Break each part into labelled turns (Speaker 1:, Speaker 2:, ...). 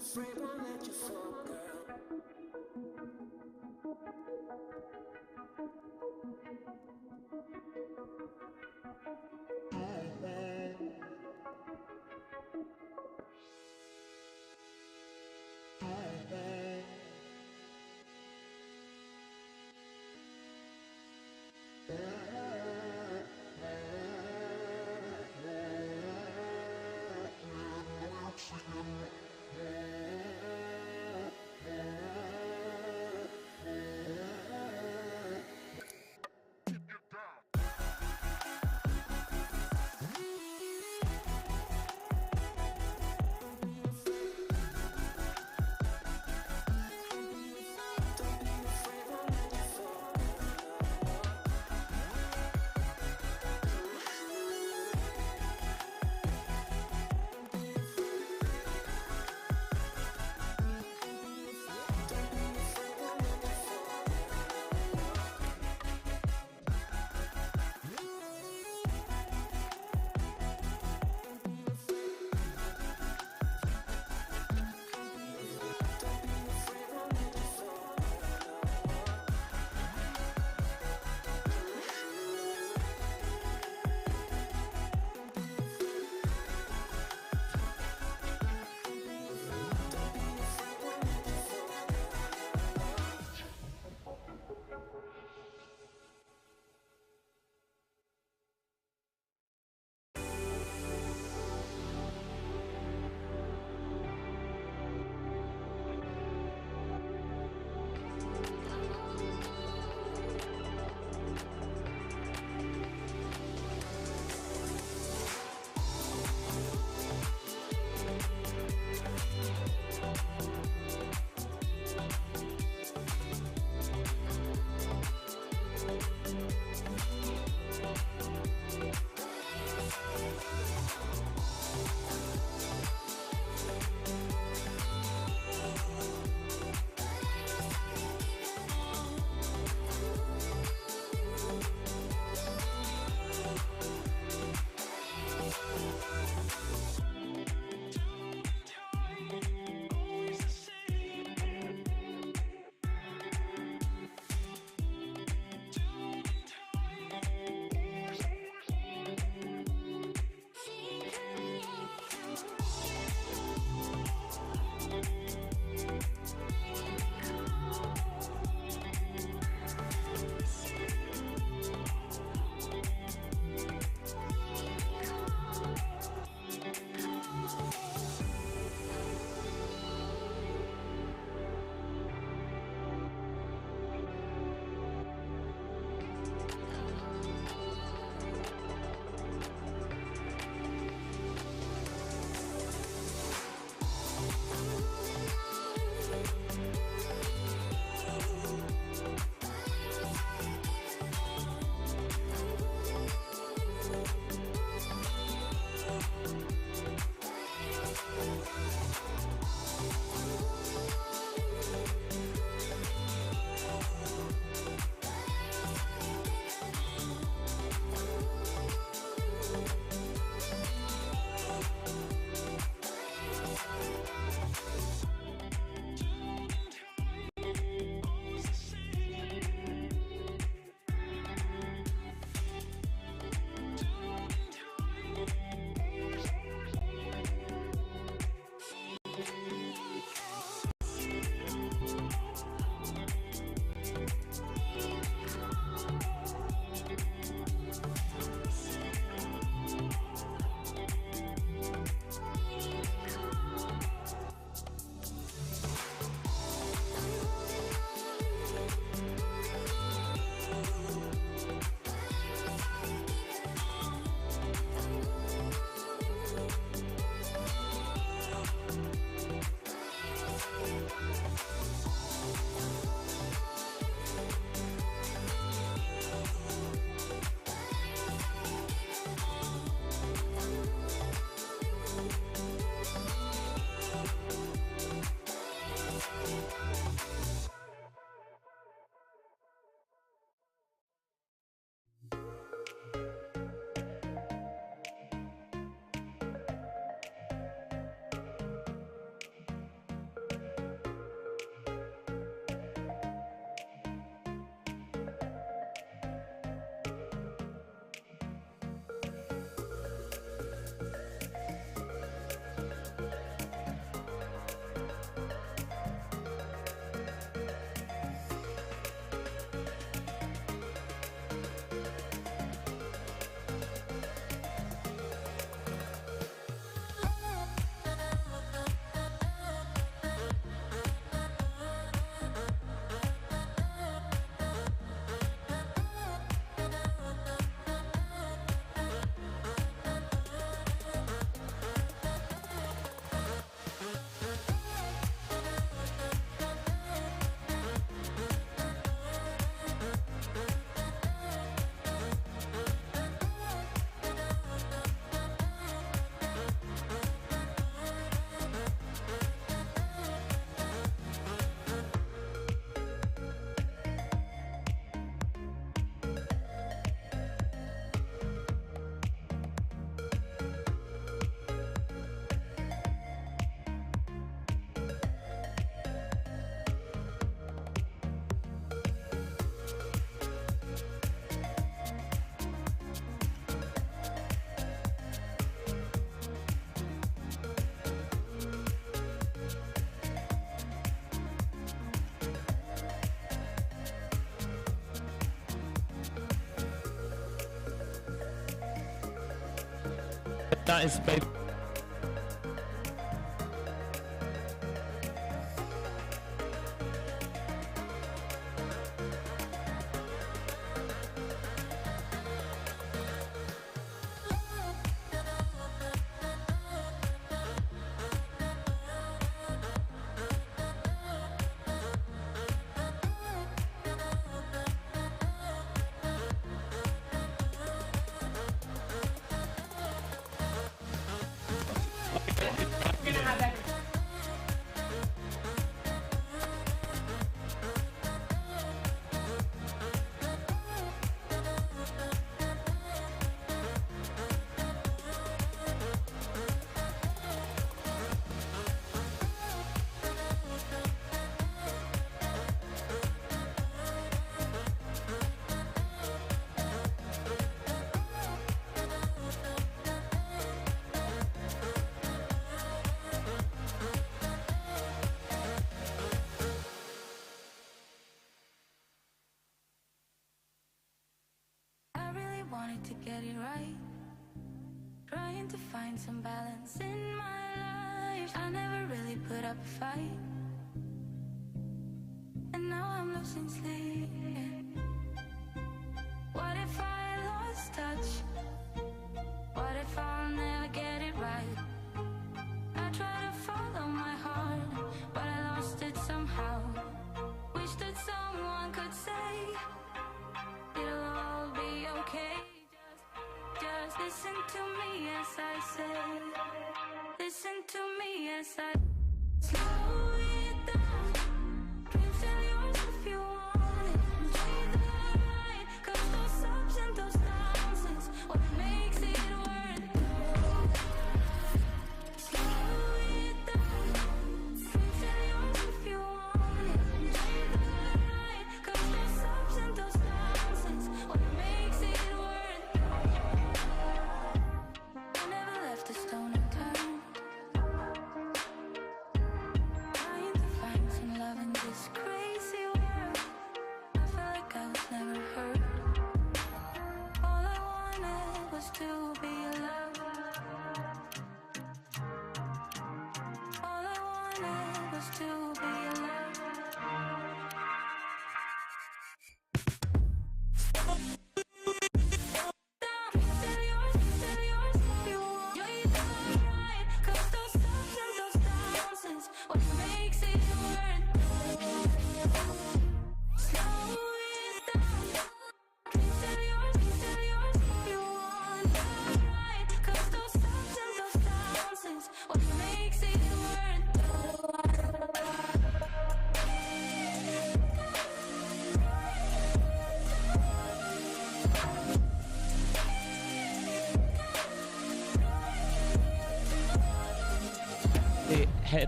Speaker 1: afraid, won't let you fall, girl.
Speaker 2: that is basically.
Speaker 3: Wanted to get it right, trying to find some balance in my life. I never really put up a fight, and now I'm losing sleep. What if I lost touch? What if I'll never get it right? I try to follow my heart, but I lost it somehow. Wish that someone could say it'll all be okay. Just listen to me as I say. Listen to me as I slow it down. Dreams are yours if you want it. Enjoy the ride, 'cause those ups and those downs is what makes it worth it. Slow it down. Dreams are yours if you want it. Enjoy the ride, 'cause those ups and those downs is what makes it worth it. I never left a stone unturned, trying to find some love in this crazy world. I felt like I was never hurt. All I wanted was to be loved. All I wanted was to be loved.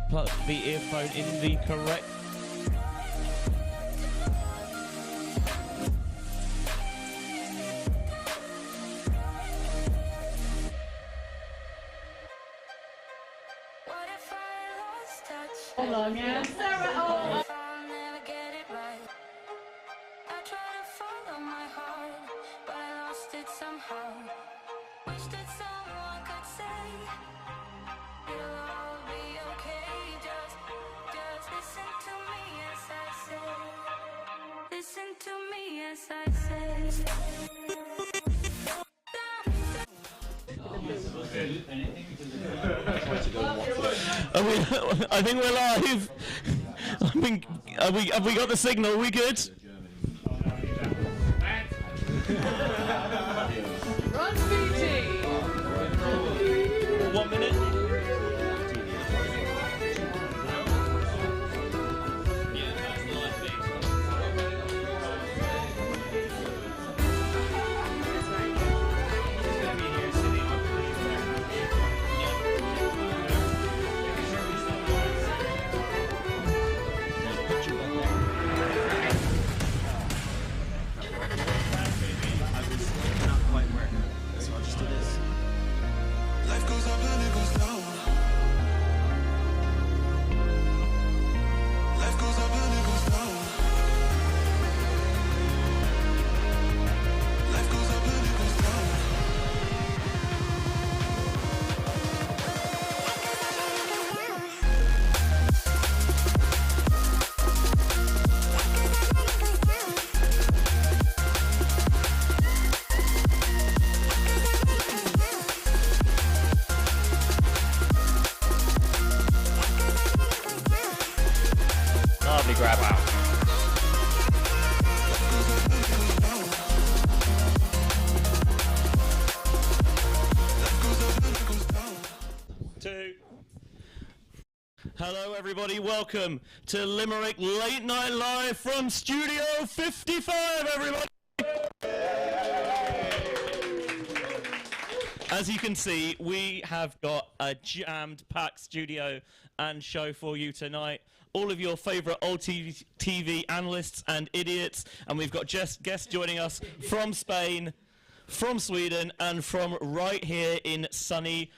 Speaker 2: Put the earphone in the correct.
Speaker 3: What if I lost touch?
Speaker 4: Hold on, yeah. Sarah,
Speaker 3: What if I'll never get it right? I try to follow my heart, but I lost it somehow. Wish that someone could say it'll all be okay. Just listen to me as I say. Listen to me as I say.
Speaker 2: I think we're live. I think have we got the signal? Are we good?
Speaker 4: Run, BT!
Speaker 2: 1 minute.
Speaker 1: Life goes up and it goes down.
Speaker 5: penalty grab out.
Speaker 2: Two. Hello everybody, welcome to Limerick Late Night Live from Studio 55, everybody! As you can see, we have got a jammed packed studio and show for you tonight. All of your favourite ULTI.TV analysts and idiots, and we've got guests joining us from Spain, from Sweden, and from right here in sunny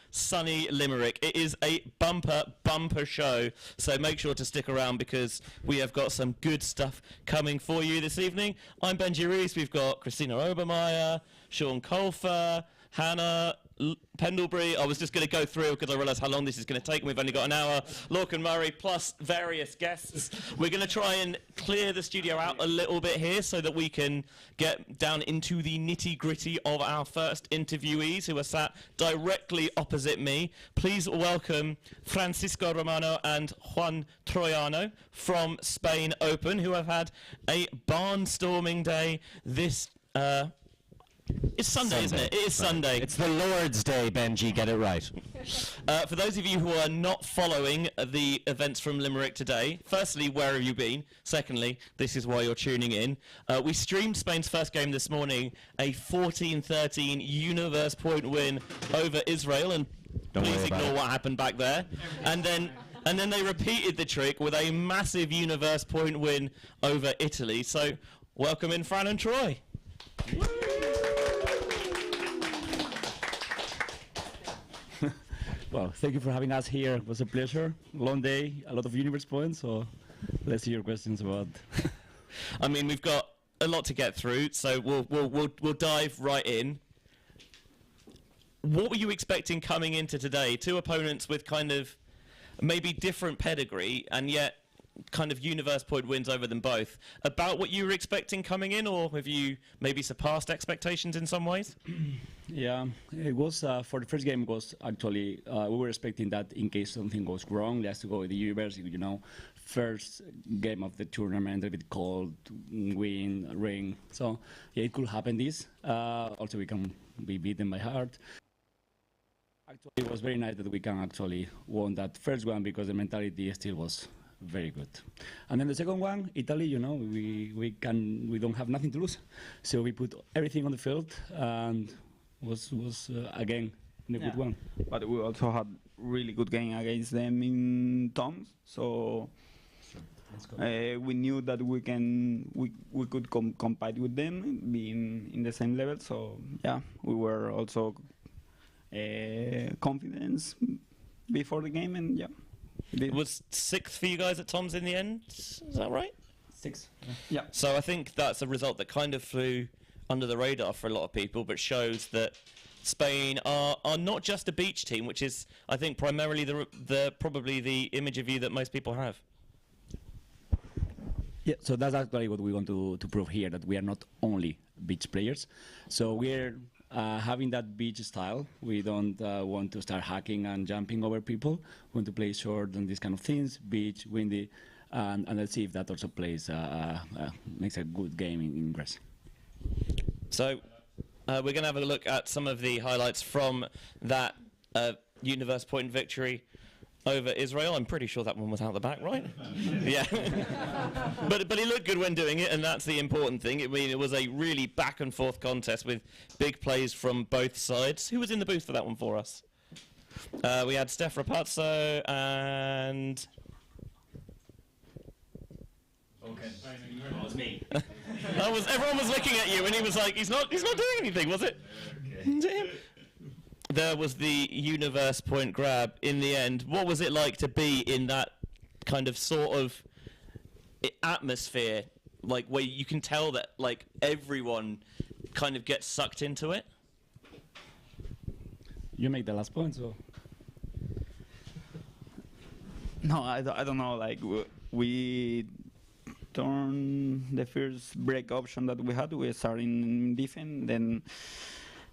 Speaker 2: Limerick. It is a bumper show, so make sure to stick around because we have got some good stuff coming for you this evening. I'm Benji Rees, we've got Christina Obermeyer, Sean Colfer, Hannah Pendlebury. I was just going to go through because I realised how long this is going to take, and we've only got an hour. Lorcan Murray plus various guests. We're going to try and clear the studio out a little bit here so that we can get down into the nitty-gritty of our first interviewees who are sat directly opposite me. Please welcome Francisco Romano and Juan Troiano from Spain Open, who have had a barnstorming day this it's Sunday, isn't it? It is Sunday.
Speaker 5: It's the Lord's Day, Benji, get it right.
Speaker 2: For those of you who are not following the events from Limerick today, firstly, where have you been? Secondly, this is why you're tuning in. We streamed Spain's first game this morning, a 14-13 universe point win over Israel, and please ignore what happened back there. And then they repeated the trick with a massive universe point win over Italy. So welcome in Fran and Troy.
Speaker 6: Well, thank you for having us here. It was a pleasure. Long day, a lot of universe points, so let's see your questions about.
Speaker 2: I mean, we've got a lot to get through, so we'll dive right in. What were you expecting coming into today? Two opponents with kind of maybe different pedigree, and yet kind of universe point wins over them both. About what you were expecting coming in, or have you maybe surpassed expectations in some ways?
Speaker 6: Yeah, it was for the first game. It was actually we were expecting that in case something goes wrong, let's go with the universe. You know, first game of the tournament, a bit cold, wind, rain. So yeah, it could happen. This also we can be beaten by heart. Actually, it was very nice that we can actually won that first one because the mentality still was very good. And then the second one, Italy, you know, we don't have nothing to lose, so we put everything on the field and was again a good one.
Speaker 7: But we also had really good game against them in Toms, so we knew that we could compete with them, being in the same level. So yeah, we were also confident before the game, and yeah.
Speaker 2: It was sixth for you guys at Tom's in the end, is that right?
Speaker 6: 6.
Speaker 7: Yeah.
Speaker 2: So I think that's a result that kind of flew under the radar for a lot of people, but shows that Spain are not just a beach team, which is, I think, primarily probably the image of you that most people have.
Speaker 6: Yeah, so that's actually what we want to prove here, that we are not only beach players. So we're having that beach style. We don't want to start hacking and jumping over people. We want to play short and these kind of things, beach, windy, and let's see if that also plays, makes a good game in grass.
Speaker 2: So we're going to have a look at some of the highlights from that universe point victory over Israel. I'm pretty sure that one was out the back, right? Yeah. but he looked good when doing it, and that's the important thing. I mean, it was a really back and forth contest with big plays from both sides. Who was in the booth for that one for us? We had Steph Rapazzo and...
Speaker 5: Okay. That was me.
Speaker 2: Everyone was looking at you, and he was like, he's not doing anything, was it? Okay. There was the universe point grab in the end. What was it like to be in that kind of sort of atmosphere, like where you can tell that like everyone kind of gets sucked into it?
Speaker 6: You make the last point, so.
Speaker 7: No, I don't know. Like we turned the first break option that we had. We started in defense, then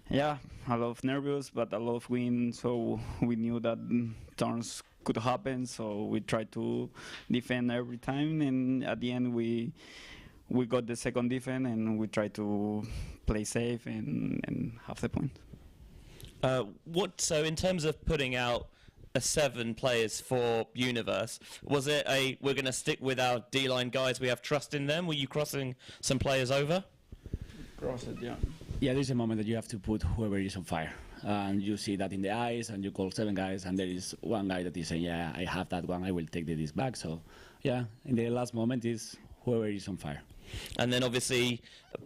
Speaker 7: Yeah, a lot of nervous, but a lot of win. So we knew that turns could happen. So we tried to defend every time, and at the end we got the second defense, and we tried to play safe and have the point.
Speaker 2: So in terms of putting out 7 players for Universe, was it we're going to stick with our D-line guys, we have trust in them? Were you crossing some players over?
Speaker 7: Cross it, yeah.
Speaker 6: Yeah, there's a moment that you have to put whoever is on fire. And you see that in the eyes, and you call 7 guys, and there is one guy that is saying, yeah, I have that one, I will take the disc back. So, yeah, in the last moment is whoever is on fire.
Speaker 2: And then obviously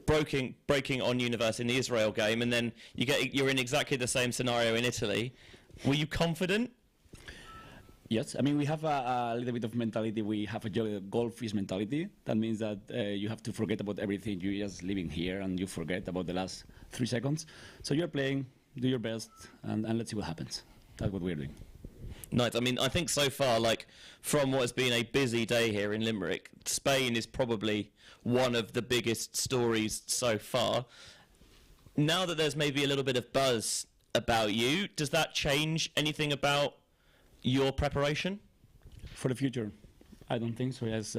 Speaker 2: breaking on Universe in the Israel game, and then you're in exactly the same scenario in Italy. Were you confident?
Speaker 6: Yes, I mean, we have a little bit of mentality. We have a goldfish mentality. That means that you have to forget about everything. You're just living here, and you forget about the last 3 seconds. So you're playing, do your best, and let's see what happens. That's what we're doing.
Speaker 2: Nice. I mean, I think so far, like, from what has been a busy day here in Limerick, Spain is probably one of the biggest stories so far. Now that there's maybe a little bit of buzz about you, does that change anything about your preparation?
Speaker 6: For the future, I don't think so. Let's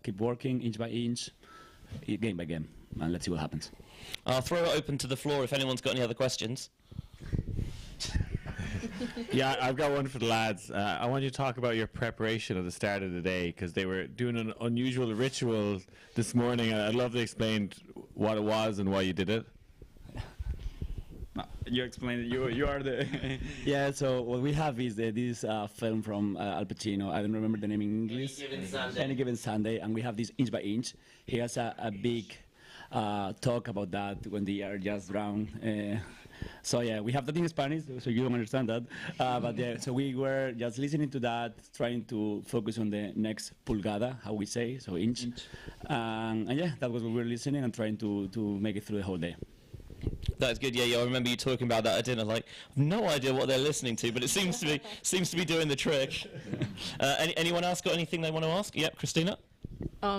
Speaker 6: keep working inch by inch, game by game, and let's see what happens.
Speaker 2: I'll throw it open to the floor if anyone's got any other questions.
Speaker 8: Yeah, I've got one for the lads. I want you to talk about your preparation at the start of the day, because they were doing an unusual ritual this morning. I'd love to explain what it was and why you did it.
Speaker 7: You explain it. You are the.
Speaker 6: Yeah. So what we have is this film from Al Pacino. I don't remember the name in English. Any Given Sunday, and we have this inch by inch. He has a big talk about that when they are just drowned. So yeah, we have that in Spanish, so you don't understand that. But yeah, so we were just listening to that, trying to focus on the next pulgada, how we say, so inch. And yeah, that was what we were listening and trying to make it through the whole day.
Speaker 2: That's good. Yeah, I remember you talking about that at dinner. Like, I've no idea what they're listening to, but it seems to be doing the trick. Anyone else got anything they want to ask? Yep, Christina.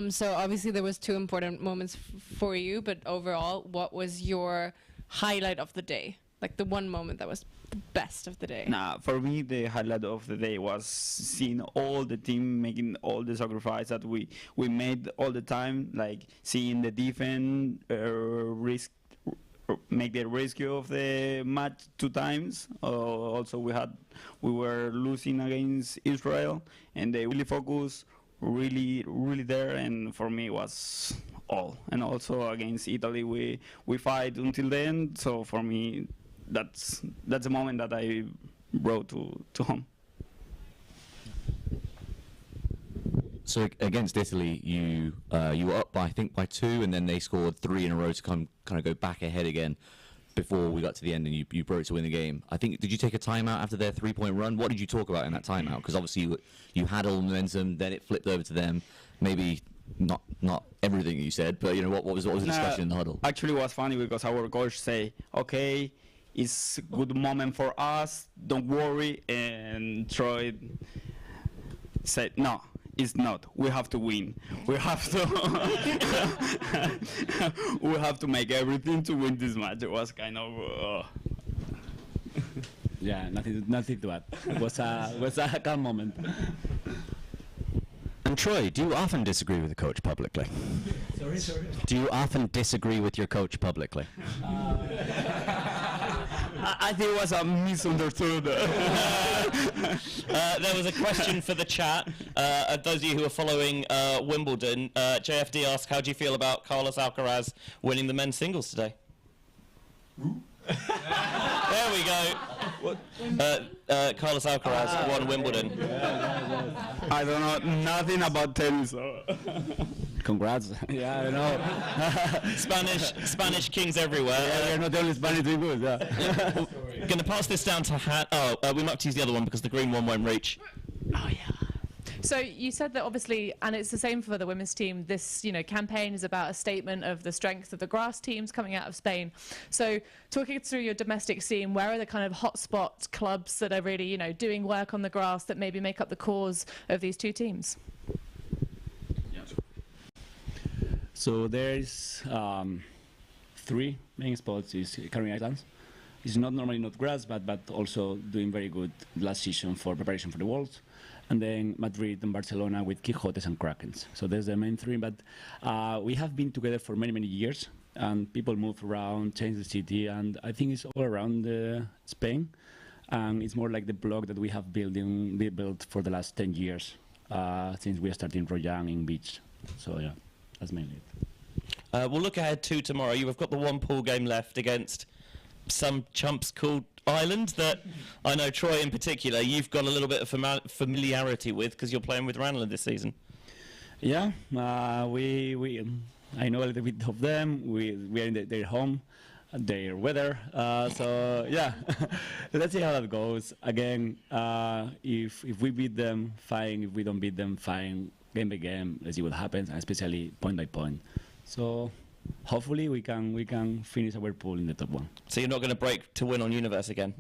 Speaker 9: So obviously there was 2 important moments for you, but overall, what was your highlight of the day? Like the one moment that was the best of the day?
Speaker 7: Nah, for me the highlight of the day was seeing all the team making all the sacrifice that we made all the time, like seeing the defense make the rescue of the match 2 times. Also we were losing against Israel, and they really focused, really there, and for me it was all. And also against Italy we fight until the end, so for me that's a moment that I brought to home.
Speaker 5: So against Italy, you were up by 2, and then they scored 3 in a row to kind of go back ahead again before we got to the end, and you broke to win the game. I think, did you take a timeout after their 3-point run? What did you talk about in that timeout? Because obviously you had all the momentum, then it flipped over to them. Maybe not everything you said, but what was the discussion in the huddle?
Speaker 7: Actually, it was funny because our coach say, okay, it's a good moment for us, don't worry, and Troy said, no, it's not. We have to win. We have to we have to make everything to win this match. It was kind of
Speaker 6: Yeah, nothing to add. It was a calm moment.
Speaker 5: And Troy, do you often disagree with the coach publicly?
Speaker 6: Sorry.
Speaker 5: Do you often disagree with your coach publicly?
Speaker 7: I think it was a misunderstood.
Speaker 2: There was a question for the chat. Those of you who are following Wimbledon, JFD asked, how do you feel about Carlos Alcaraz winning the men's singles today? There we go. Carlos Alcaraz won Wimbledon.
Speaker 7: I don't know nothing about tennis. So.
Speaker 6: Congrats. Yeah, I know.
Speaker 2: Spanish kings everywhere.
Speaker 6: We're not only Spanish people. Yeah.
Speaker 2: Going to pass this down to Han. We might have to use the other one because the green one won't reach.
Speaker 9: Oh yeah. So you said that obviously, and it's the same for the women's team, this campaign is about a statement of the strength of the grass teams coming out of Spain. So talking through your domestic scene, where are the kind of hotspot clubs that are really doing work on the grass that maybe make up the cause of these 2 teams?
Speaker 6: So there's 3 main spots is Canary Islands. It's not normally not grass, but also doing very good last season for preparation for the Worlds. And then Madrid and Barcelona with Quijotes and Krakens. So there's the main three. But we have been together for many, many years. And people move around, change the city. And I think it's all around Spain. And it's more like the block that we have built for the last 10 years since we are starting Royan in Beach. So yeah, that's mainly it.
Speaker 2: We'll look ahead to tomorrow. You have got the one pool game left against some chumps called Ireland that I know Troy in particular you've got a little bit of familiarity with because you're playing with Ranelagh this season.
Speaker 6: Yeah, I know a little bit of them. We are in their home, their weather. So yeah, let's see how that goes. Again, if we beat them, fine. If we don't beat them, fine. Game by game, let's see what happens, and especially point by point. So hopefully we can finish our pool in the top one.
Speaker 2: So you're not going to break to win on Universe again?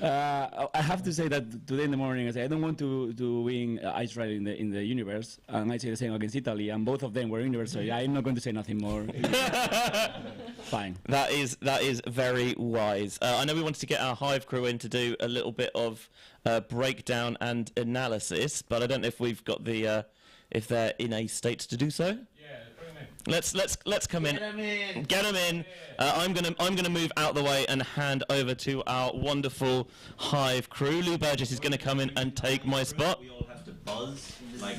Speaker 6: I have to say that today in the morning I said I don't want to win Ice Ride in the Universe, and I say the same against Italy, and both of them were Universe, so I'm not going to say nothing more. Fine.
Speaker 2: That is very wise. I know we wanted to get our Hive crew in to do a little bit of breakdown and analysis, but I don't know if we've got the if they're in a state to do so. Let's come in. Get them in. I'm gonna move out the way and hand over to our wonderful Hive crew. Lou Burgess is gonna come in and take my spot.
Speaker 10: We all have to buzz like.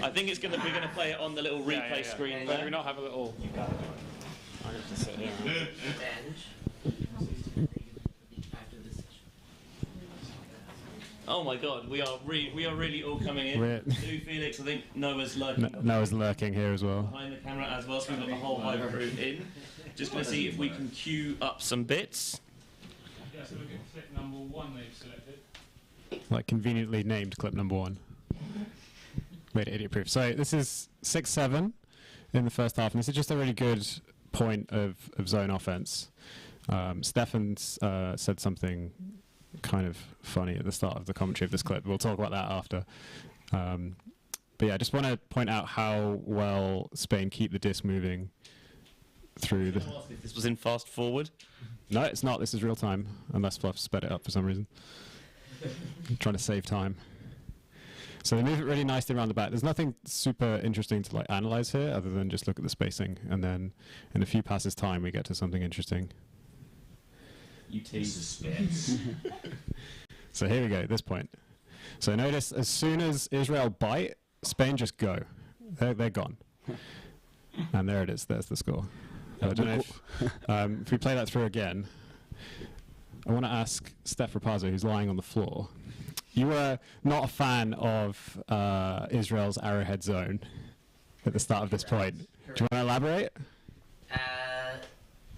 Speaker 2: I think we're gonna play it on the little replay screen there.
Speaker 8: Do we not have a little? I have to sit here.
Speaker 2: Oh my God, we are really all coming in. Lou, Felix, I think Noah's lurking.
Speaker 11: Noah's lurking here as well.
Speaker 2: Behind the camera as well, so we've got the whole Hive crew in. Just going to see if we can queue up some bits.
Speaker 12: Yeah, so look at clip number 1 they've selected.
Speaker 11: Like conveniently named clip number 1. Made it idiot proof. So this is 6-7 in the first half, and this is just a really good point of zone offense. Stefan's said something kind of funny at the start of the commentary of this clip. We'll talk about that after. But yeah, I just want to point out how well Spain keep the disc moving through the...
Speaker 2: If this was in fast forward?
Speaker 11: No, it's not. This is real time, unless Fluff sped it up for some reason. I'm trying to save time. So they move it really nicely around the back. There's nothing super interesting to like analyze here other than just look at the spacing, and then in a few passes time we get to something interesting.
Speaker 10: Suspense.
Speaker 11: So here we go, at this point. So notice as soon as Israel bite, Spain just go. They're gone. And there it is, there's the score. I don't know if we play that through again, I want to ask Steph Rapazzo, who's lying on the floor. You were not a fan of Israel's arrowhead zone at the start of this point. Do you want to elaborate?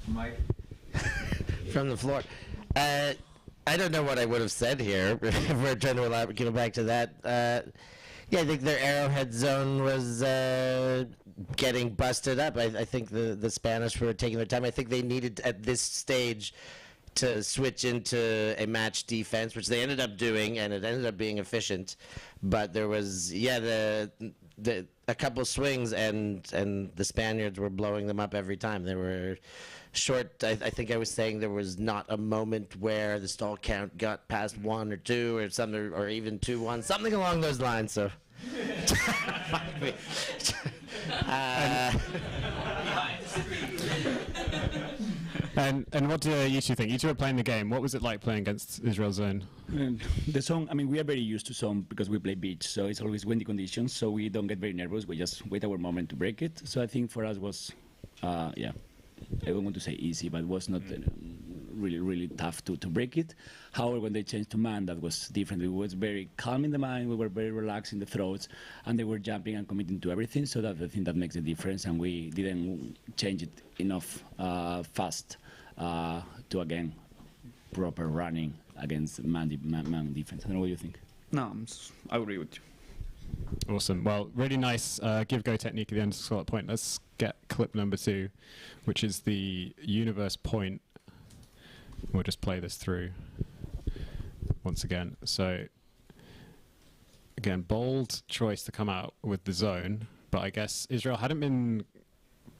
Speaker 10: Mike?
Speaker 13: From the floor. I don't know what I would have said here if we're trying to elaborate, go back to that. Yeah, I think their arrowhead zone was getting busted up. I think the Spanish were taking their time. I think they needed at this stage to switch into a match defense, which they ended up doing, and it ended up being efficient. But there was, a couple swings, and the Spaniards were blowing them up every time. They were short. I think I was saying there was not a moment where the stall count got past 1 or 2 or something, or even 2-1, something along those lines. So.
Speaker 11: And what do you two think? You two are playing the game. What was it like playing against Israel's zone?
Speaker 6: The zone, I mean, we are very used to zone because we play beach, so it's always windy conditions, so we don't get very nervous. We just wait our moment to break it. So I think for us was, I don't want to say easy, but it was not really, really tough to break it. However, when they changed to man, that was different. It was very calm in the mind, we were very relaxed in the throats, and they were jumping and committing to everything, so that's the thing that makes the difference, and we didn't change it enough fast to, again, proper running against man defense. I don't know what you think.
Speaker 7: No, I agree with you.
Speaker 11: Awesome. Well, really nice give-go technique at the end of the point. Let's get clip number 2, which is the universe point. We'll just play this through once again. So, again, bold choice to come out with the zone, but I guess Israel hadn't been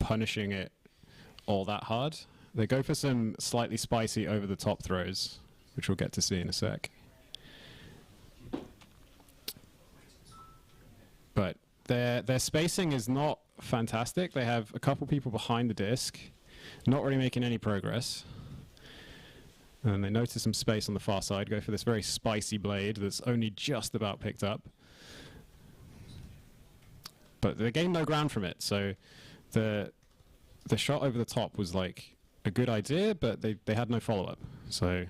Speaker 11: punishing it all that hard. They go for some slightly spicy over-the-top throws, which we'll get to see in a sec. But their spacing is not fantastic. They have a couple people behind the disc, not really making any progress. And they notice some space on the far side, go for this very spicy blade that's only just about picked up. But they gain no ground from it, so the shot over the top was like a good idea, but they had no follow-up. So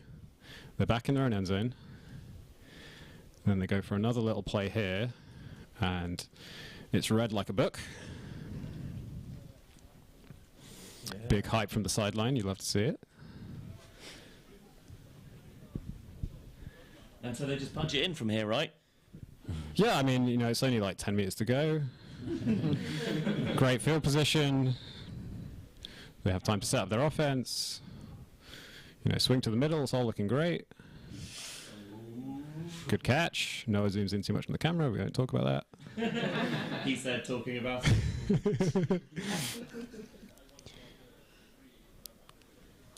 Speaker 11: they're back in their own end zone. Then they go for another little play here, and it's read like a book. Yeah. Big hype from the sideline, you love to see it.
Speaker 2: And so they just punch it in from here, right?
Speaker 11: Yeah, I mean, you know, it's only like 10 meters to go. Great field position. They have time to set up their offense. You know, swing to the middle, it's all looking great. Good catch. Noah zooms in too much on the camera, we won't talk about that.
Speaker 2: He said talking about it.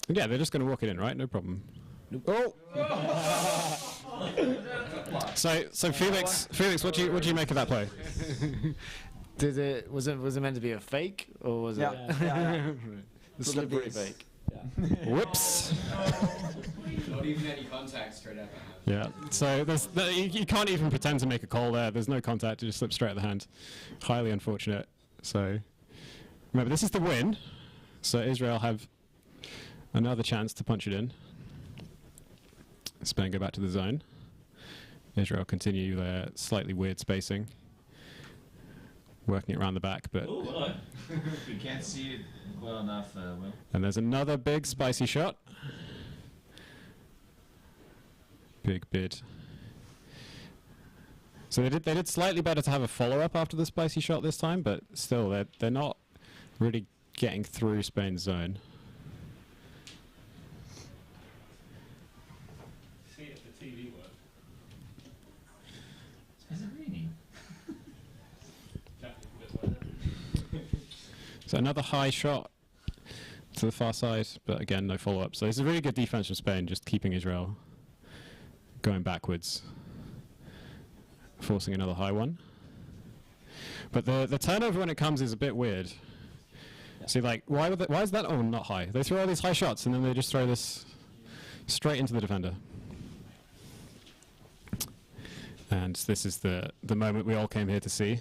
Speaker 11: Yeah, they're just going to walk it in, right? No problem. Oh! So Felix, what do you make of that play?
Speaker 14: Was it meant to be a fake, or was it?
Speaker 6: Yeah.
Speaker 14: The slippery fake.
Speaker 11: Whoops.
Speaker 12: Not even any contact straight out the hand.
Speaker 11: Yeah. So you can't even pretend to make a call there. There's no contact. It just slips straight at the hand. Highly unfortunate. So remember, this is the win. So Israel have another chance to punch it in. Spain go back to the zone. Israel continue their slightly weird spacing, working it around the back, but
Speaker 10: Ooh, hello. We can't see it well enough, Will.
Speaker 11: And there's another big spicy shot. Big bid. So they did slightly better to have a follow-up after the spicy shot this time, but still they're not really getting through Spain's zone.
Speaker 12: See if the TV works.
Speaker 10: Is it raining?
Speaker 11: So another high shot to the far side, but again, no follow-up. So it's a really good defense from Spain, just keeping Israel going backwards, forcing another high one. But the turnover when it comes is a bit weird. Yeah. See, like, why is that? Oh, not high. They throw all these high shots, and then they just throw this straight into the defender. And this is the moment we all came here to see.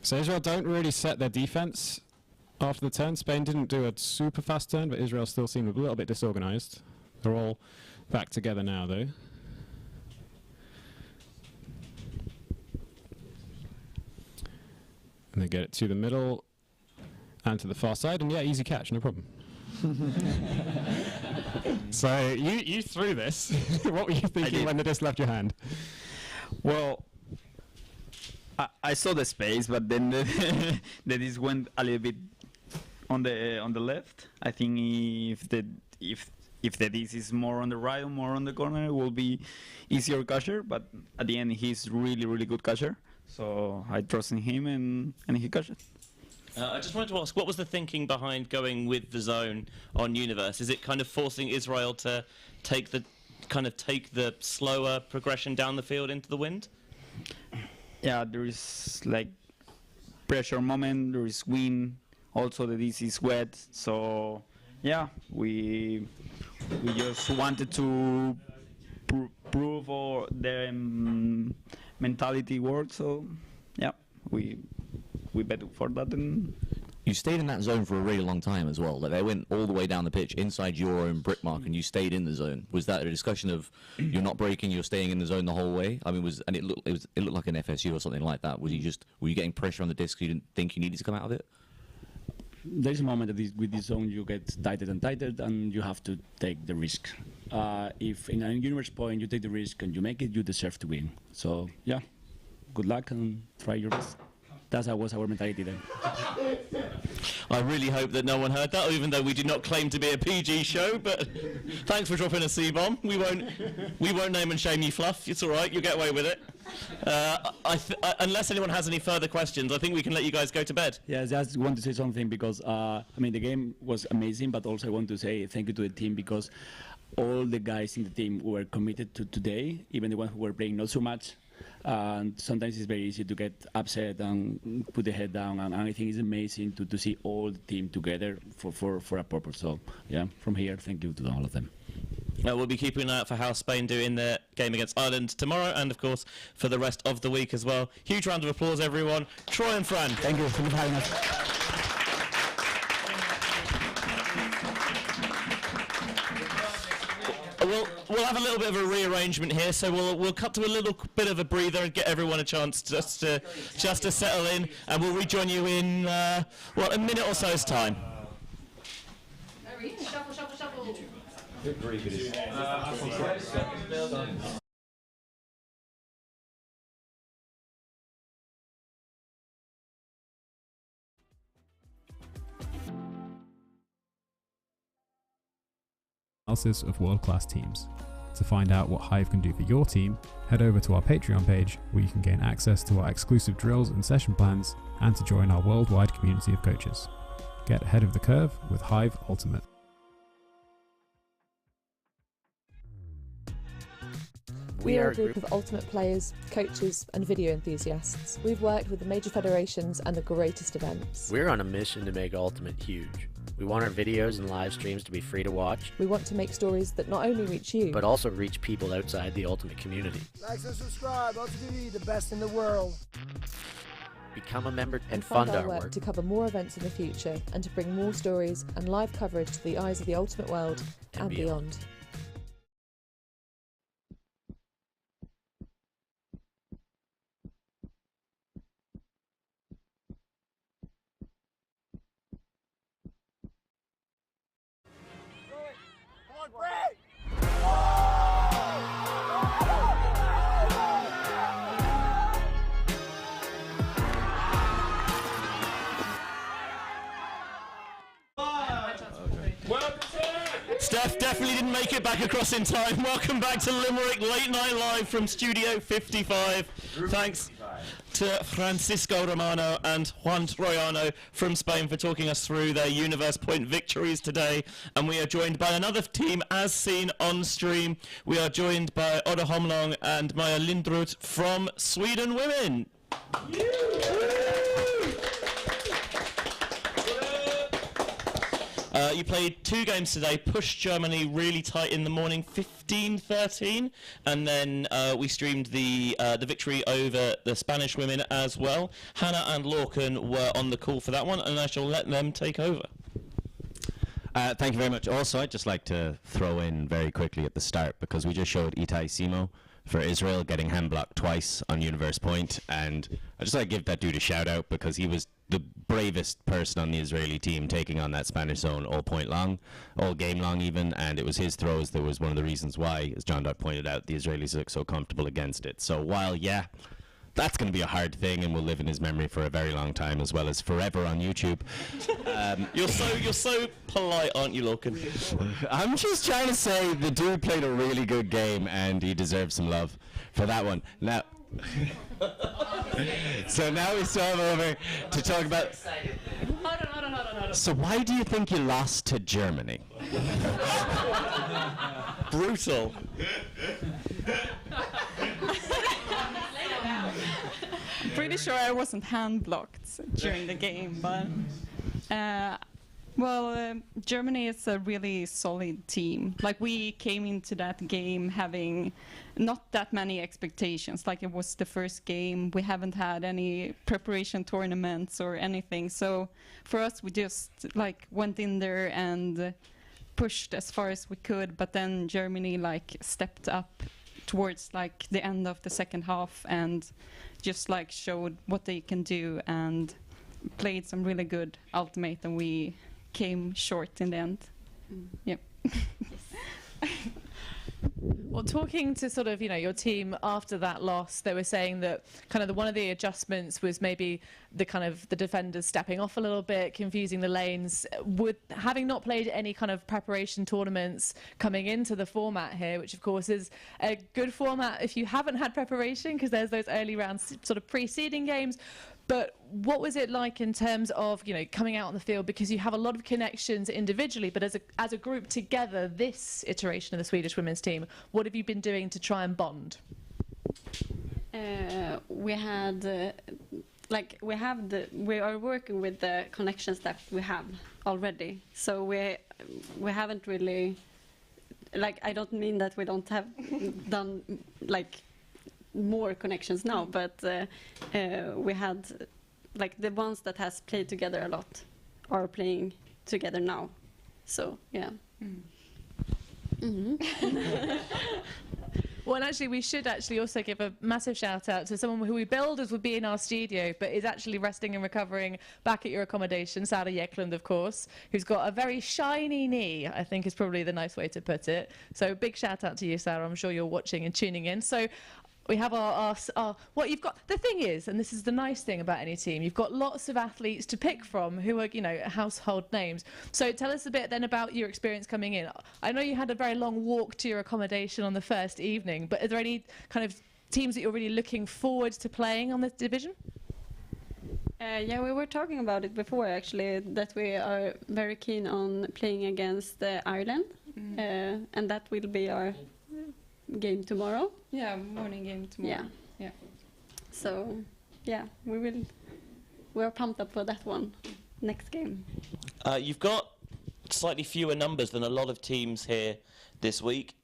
Speaker 11: So Israel don't really set their defense after the turn. Spain didn't do a super fast turn, but Israel still seemed a little bit disorganized. They're all back together now, though. And they get it to the middle and to the far side, and yeah, easy catch, no problem. So you threw this. What were you thinking when the disc left your hand?
Speaker 7: Well, I saw the space, but then the disc went a little bit on the left. I think if the disc is more on the right or more on the corner, it will be easier catcher. But at the end, he's really good catcher. So I trust in him, and he catches.
Speaker 2: I just wanted to ask, what was the thinking behind going with the zone on Universe? Is it kind of forcing Israel to take the slower progression down the field into the wind?
Speaker 7: Yeah, there is like pressure moment, there is wind, also the disc is wet, so yeah, we just wanted to prove or their mentality works, so yeah, we bet for that. And
Speaker 5: you stayed in that zone for a really long time as well. Like they went all the way down the pitch inside your own brick mark, and you stayed in the zone. Was that a discussion of you're not breaking, you're staying in the zone the whole way? I mean, it looked like an FSU or something like that. Were you getting pressure on the disc? You didn't think you needed to come out of it?
Speaker 6: There's a moment that with this zone you get tighter and tighter, and you have to take the risk. If in a Universe point you take the risk and you make it, you deserve to win. So yeah, good luck and try your best. That was our mentality then.
Speaker 2: I really hope that no one heard that, even though we do not claim to be a PG show. But thanks for dropping a C-bomb. We won't name and shame you, Fluff. It's all right. You'll get away with it. Unless anyone has any further questions, I think we can let you guys go to bed.
Speaker 6: Yes, I just want to say something because I mean the game was amazing, but also I want to say thank you to the team because all the guys in the team were committed to today, even the ones who were playing not so much. And sometimes it's very easy to get upset and put the head down. And I think it's amazing to see all the team together for a purpose. So yeah, from here, thank you to all of them.
Speaker 2: We'll be keeping an eye out for how Spain do in their game against Ireland tomorrow, and of course for the rest of the week as well. Huge round of applause, everyone. Troy and Fran.
Speaker 6: Thank you for having us.
Speaker 2: We'll have a little bit of a rearrangement here, so we'll cut to a little bit of a breather and get everyone a chance just to settle in, and we'll rejoin you in a minute or so's time.
Speaker 4: Shuffle, shuffle, shuffle.
Speaker 11: Analysis of world-class teams. To find out what Hive can do for your team, head over to our Patreon page where you can gain access to our exclusive drills and session plans and to join our worldwide community of coaches. Get ahead of the curve with Hive Ultimate.
Speaker 15: We are a group of Ultimate players, coaches and video enthusiasts. We've worked with the major federations and the greatest events.
Speaker 16: We're on a mission to make Ultimate huge. We want our videos and live streams to be free to watch.
Speaker 15: We want to make stories that not only reach you,
Speaker 16: but also reach people outside the Ultimate community.
Speaker 17: Like and subscribe, ULTI.TV, the best in the world.
Speaker 16: Become a member and
Speaker 15: fund
Speaker 16: our
Speaker 15: work to cover more events in the future and to bring more stories and live coverage to the eyes of the Ultimate world and beyond.
Speaker 2: Steph definitely didn't make it back across in time. Welcome back to Limerick Late Night Live from Studio 55. Thanks to Francisco Romano and Juan Troyano from Spain for talking us through their Universe Point victories today. And we are joined by another team as seen on stream. We are joined by Oda Homlong and Maya Lindroth from Sweden Women. You played 2 games today, pushed Germany really tight in the morning, 15-13, and then we streamed the victory over the Spanish women as well. Hannah and Lorcan were on the call for that one, and I shall let them take over.
Speaker 18: Thank you very much. Also, I'd just like to throw in very quickly at the start, because we just showed Itai Simo for Israel getting hand blocked twice on Universe Point, and I'd just like to give that dude a shout out because he was the bravest person on the Israeli team taking on that Spanish zone all point long, all game long even, and it was his throws that was one of the reasons why, as John Dodd pointed out, the Israelis look so comfortable against it. So while, yeah, that's going to be a hard thing and will live in his memory for a very long time, as well as forever on YouTube.
Speaker 2: You're so polite, aren't you, Lorcan?
Speaker 18: I'm just trying to say the dude played a really good game and he deserves some love for that one. Now, so now we still have over to talk about.
Speaker 9: Hold on.
Speaker 18: So why do you think you lost to Germany?
Speaker 2: Brutal.
Speaker 19: Pretty sure I wasn't hand blocked during the game, but Germany is a really solid team. Like, we came into that game having not that many expectations. Like, it was the first game. We haven't had any preparation tournaments or anything. So for us, we just went in there and pushed as far as we could. But then Germany stepped up towards the end of the second half and just showed what they can do and played some really good ultimate, and we came short in the end. Yep.
Speaker 9: Well, Well, talking to sort of, your team after that loss, they were saying that kind of one of the adjustments was maybe the kind of the defenders stepping off a little bit, confusing the lanes. With having not played any kind of preparation tournaments coming into the format here, which of course is a good format if you haven't had preparation, because there's those early rounds sort of preceding games. But what was it like in terms of, coming out on the field, because you have a lot of connections individually, but as a group together, this iteration of the Swedish women's team, what have you been doing to try and bond?
Speaker 20: We had, we are working with the connections that we have already. So we haven't really, I don't mean that we don't have done more connections now, but we had the ones that has played together a lot are playing together now. So yeah.
Speaker 9: Well, and actually, we should also give a massive shout out to someone who we billed as would be in our studio, but is actually resting and recovering back at your accommodation, Sarah Jeklund, of course, who's got a very shiny knee, I think is probably the nice way to put it. So big shout out to you, Sarah. I'm sure you're watching and tuning in. So we have what you've got. The thing is, and this is the nice thing about any team, you've got lots of athletes to pick from who are, household names. So tell us a bit then about your experience coming in. I know you had a very long walk to your accommodation on the first evening, but are there any kind of teams that you're really looking forward to playing on this division?
Speaker 20: Yeah, we were talking about it before, actually, that we are very keen on playing against Ireland, and that will be our game tomorrow.
Speaker 19: Yeah, morning game tomorrow.
Speaker 20: Yeah. So, yeah, we're pumped up for that one. Next game.
Speaker 2: You've got slightly fewer numbers than a lot of teams here this week.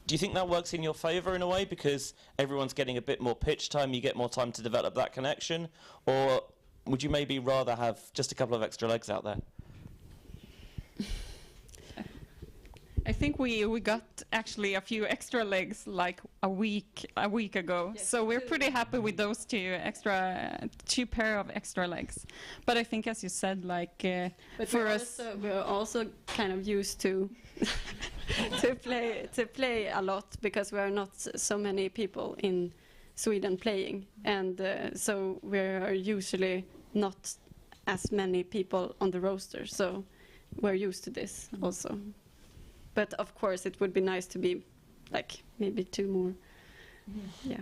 Speaker 2: Do you think that works in your favour in a way, because everyone's getting a bit more pitch time, you get more time to develop that connection? Or would you maybe rather have just a couple of extra legs out there?
Speaker 19: I think we got actually a few extra legs a week ago. Yes, so we're pretty happy with those two pair of extra legs. But I think, as you said,
Speaker 20: but
Speaker 19: for us,
Speaker 20: we're also kind of used to to play a lot, because we are not so many people in Sweden playing, and so we are usually not as many people on the roster. So we're used to this also. But of course, it would be nice to be maybe two more. Yeah.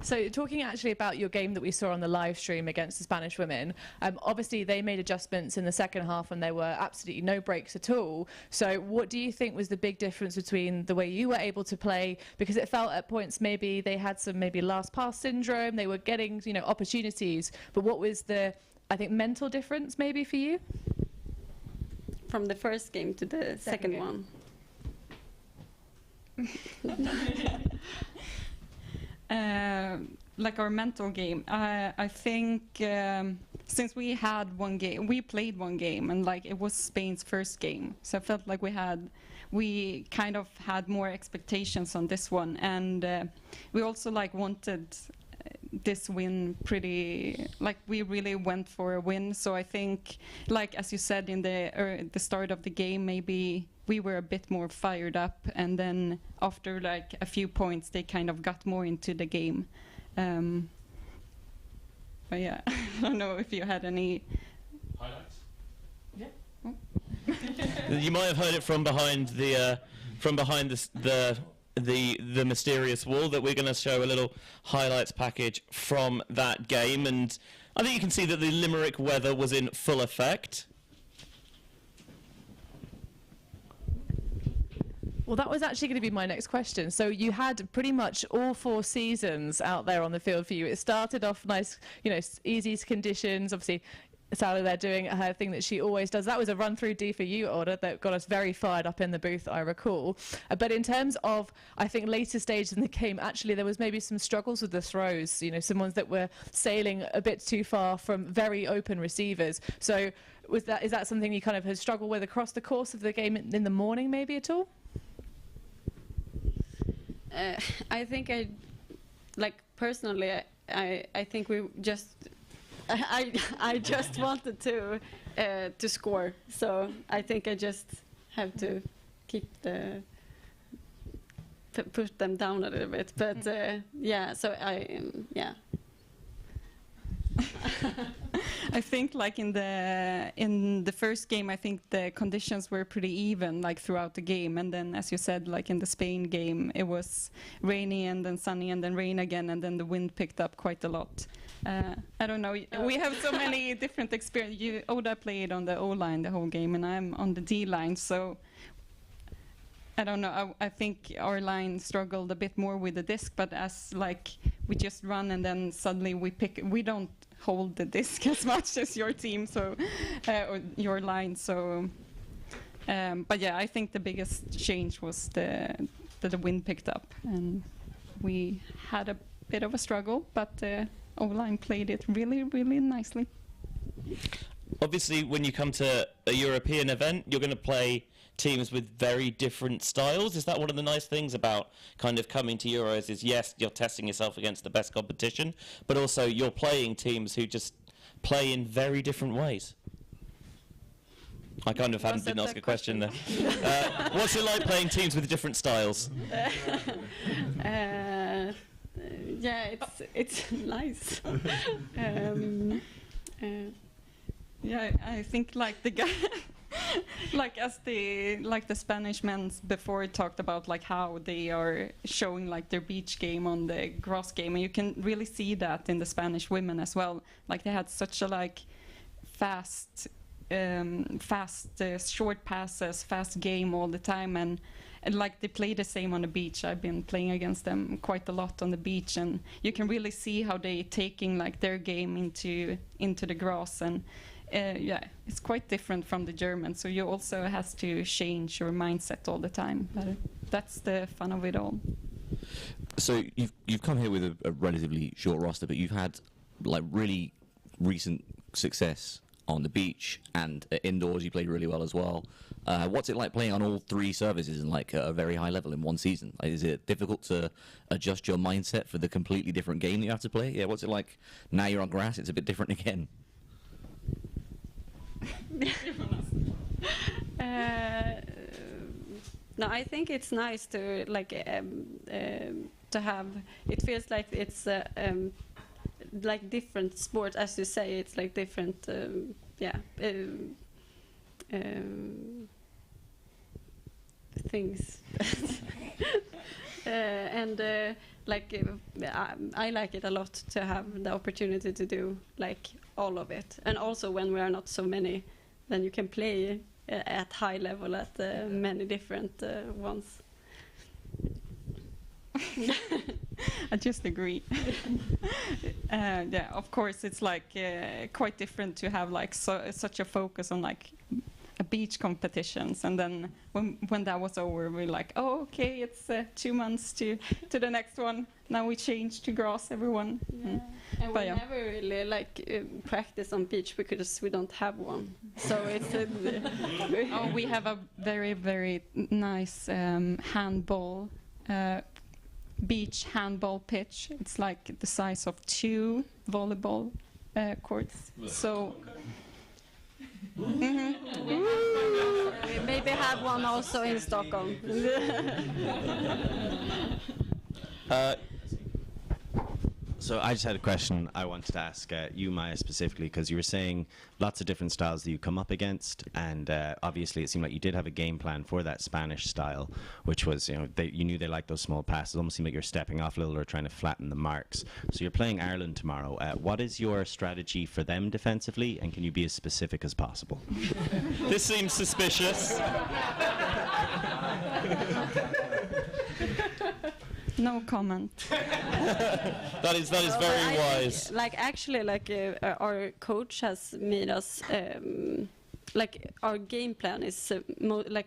Speaker 9: So talking actually about your game that we saw on the live stream against the Spanish women, obviously they made adjustments in the second half and there were absolutely no breaks at all. So what do you think was the big difference between the way you were able to play? Because it felt at points maybe they had some last pass syndrome, they were getting opportunities, but what was the, I think, mental difference maybe for you?
Speaker 20: From the first game to the second one.
Speaker 19: Our mental game, I think since we had one game, we played one game, and it was Spain's first game, so I felt like we kind of had more expectations on this one, and we also wanted this win pretty, we really went for a win. So I think, as you said in the start of the game, maybe we were a bit more fired up, and then after a few points they kind of got more into the game. But yeah, I don't know if you had any
Speaker 12: highlights.
Speaker 19: Yeah.
Speaker 2: Oh. You might have heard it from behind the mysterious wall, that we're going to show a little highlights package from that game, and I think you can see that the Limerick weather was in full effect.
Speaker 9: Well, that was actually going to be my next question. So you had pretty much all 4 seasons out there on the field for you. It started off nice, easy conditions. Obviously, Sally there doing her thing that she always does. That was a run-through D for you order that got us very fired up in the booth, I recall. But in terms of, I think, later stages in the game, actually there was maybe some struggles with the throws, some ones that were sailing a bit too far from very open receivers. So is that something you kind of had struggled with across the course of the game in the morning maybe at all?
Speaker 20: I think personally, I think we just, I just wanted to score. So I think I just have to keep the put them down a little bit. But yeah, so yeah.
Speaker 19: I think like in the first game, I think the conditions were pretty even like throughout the game, and then as you said, like in the Spain game, it was rainy and then sunny and then rain again, and then the wind picked up quite a lot. I don't know. We have so many different experiences. Oda played on the O line the whole game, and I'm on the D line, so. I don't know. I think our line struggled a bit more with the disc, but as like we just run and then suddenly we don't hold the disc as much as your team, so or your line. So, but yeah, I think the biggest change was that the wind picked up and we had a bit of a struggle, but the O-line played it really, really nicely.
Speaker 2: Obviously, when you come to a European event, you're going to play teams with very different styles. Is that one of the nice things about kind of coming to Euros is, yes, you're testing yourself against the best competition, but also you're playing teams who just play in very different ways? I kind of didn't ask a question there. What's it like playing teams with different styles?
Speaker 20: Yeah, it's nice.
Speaker 19: Yeah, I think like the guy, like the Spanish men before talked about like how they are showing like their beach game on the grass game, and you can really see that in the Spanish women as well. Like they had such a like fast short passes, fast game all the time, and like they play the same on the beach. I've been playing against them quite a lot on the beach, and you can really see how they taking like their game into the grass, and yeah, it's quite different from the German. So you also has to change your mindset all the time. But that's the fun of it all.
Speaker 5: So you've come here with a relatively short roster, but you've had like really recent success on the beach and indoors. You played really well as well. What's it like playing on all three services and like at a very high level in one season? Like, is it difficult to adjust your mindset for the completely different game that you have to play? Yeah, what's it like now you're on grass? It's a bit different again.
Speaker 20: No, I think it's nice to like to have. It feels like it's like different sports, as you say. It's like different, things. And I like it a lot to have the opportunity to do like all of it, and also when we are not so many, then you can play at high level at many different ones.
Speaker 19: I just agree. Yeah, of course, it's like quite different to have like such a focus on like beach competitions, and then when that was over, we're like, oh, okay, it's 2 months to the next one. Now we change to grass, everyone.
Speaker 20: Yeah. And we never really like practice on beach because we don't have one. So it's
Speaker 19: we have a very, very nice handball beach handball pitch. It's like the size of 2 volleyball courts. So
Speaker 20: we maybe have one also in Stockholm.
Speaker 18: So I just had a question I wanted to ask you, Maya, specifically, because you were saying lots of different styles that you come up against, and obviously it seemed like you did have a game plan for that Spanish style, which was, you knew they liked those small passes. It almost seemed like you're stepping off a little or trying to flatten the marks. So you're playing Ireland tomorrow. What is your strategy for them defensively, and can you be as specific as possible?
Speaker 2: This seems suspicious.
Speaker 19: No comment.
Speaker 2: That is very wise.
Speaker 20: Our coach has made us our game plan is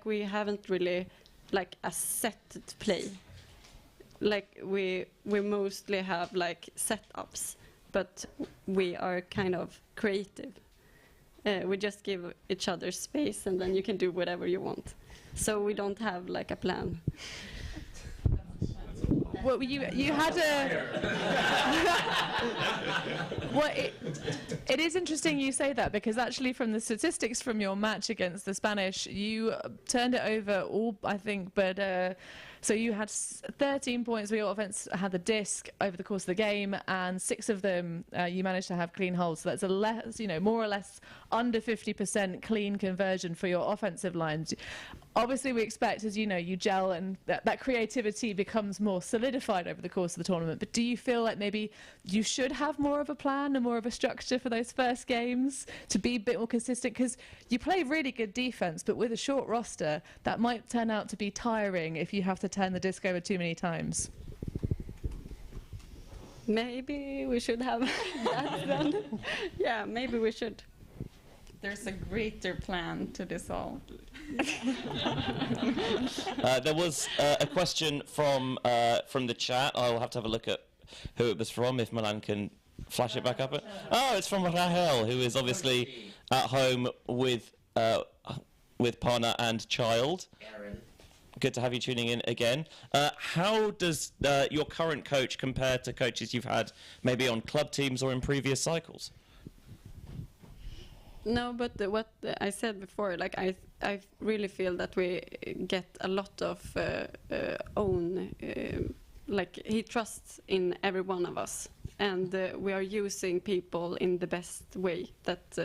Speaker 20: we haven't really like a set play. Like we mostly have like setups, but we are kind of creative. We just give each other space, and then you can do whatever you want. So we don't have like a plan.
Speaker 9: Well, you had a It is interesting you say that, because actually from the statistics from your match against the Spanish, you turned it over all, I think, but so you had 13 points where your offense had the disc over the course of the game, and 6 of them you managed to have clean holds. So that's a less, more or less under 50% clean conversion for your offensive lines. Obviously, we expect, as you know, you gel and that creativity becomes more solidified over the course of the tournament. But do you feel like maybe you should have more of a plan and more of a structure for those first games to be a bit more consistent? Because you play really good defense, but with a short roster, that might turn out to be tiring if you have to turn the disc over too many times.
Speaker 20: Maybe we should have that then. Yeah, maybe we should.
Speaker 19: There's a greater plan to this all.
Speaker 2: There was a question from the chat. I'll have to have a look at who it was from, if Milan can flash it back up. Oh, it's from Rahel, who is obviously at home with partner and child. Good to have you tuning in again. How does your current coach compare to coaches you've had maybe on club teams or in previous cycles?
Speaker 20: No, but what I said before, like I really feel that we get a lot of own, like he trusts in every one of us, and we are using people in the best way. That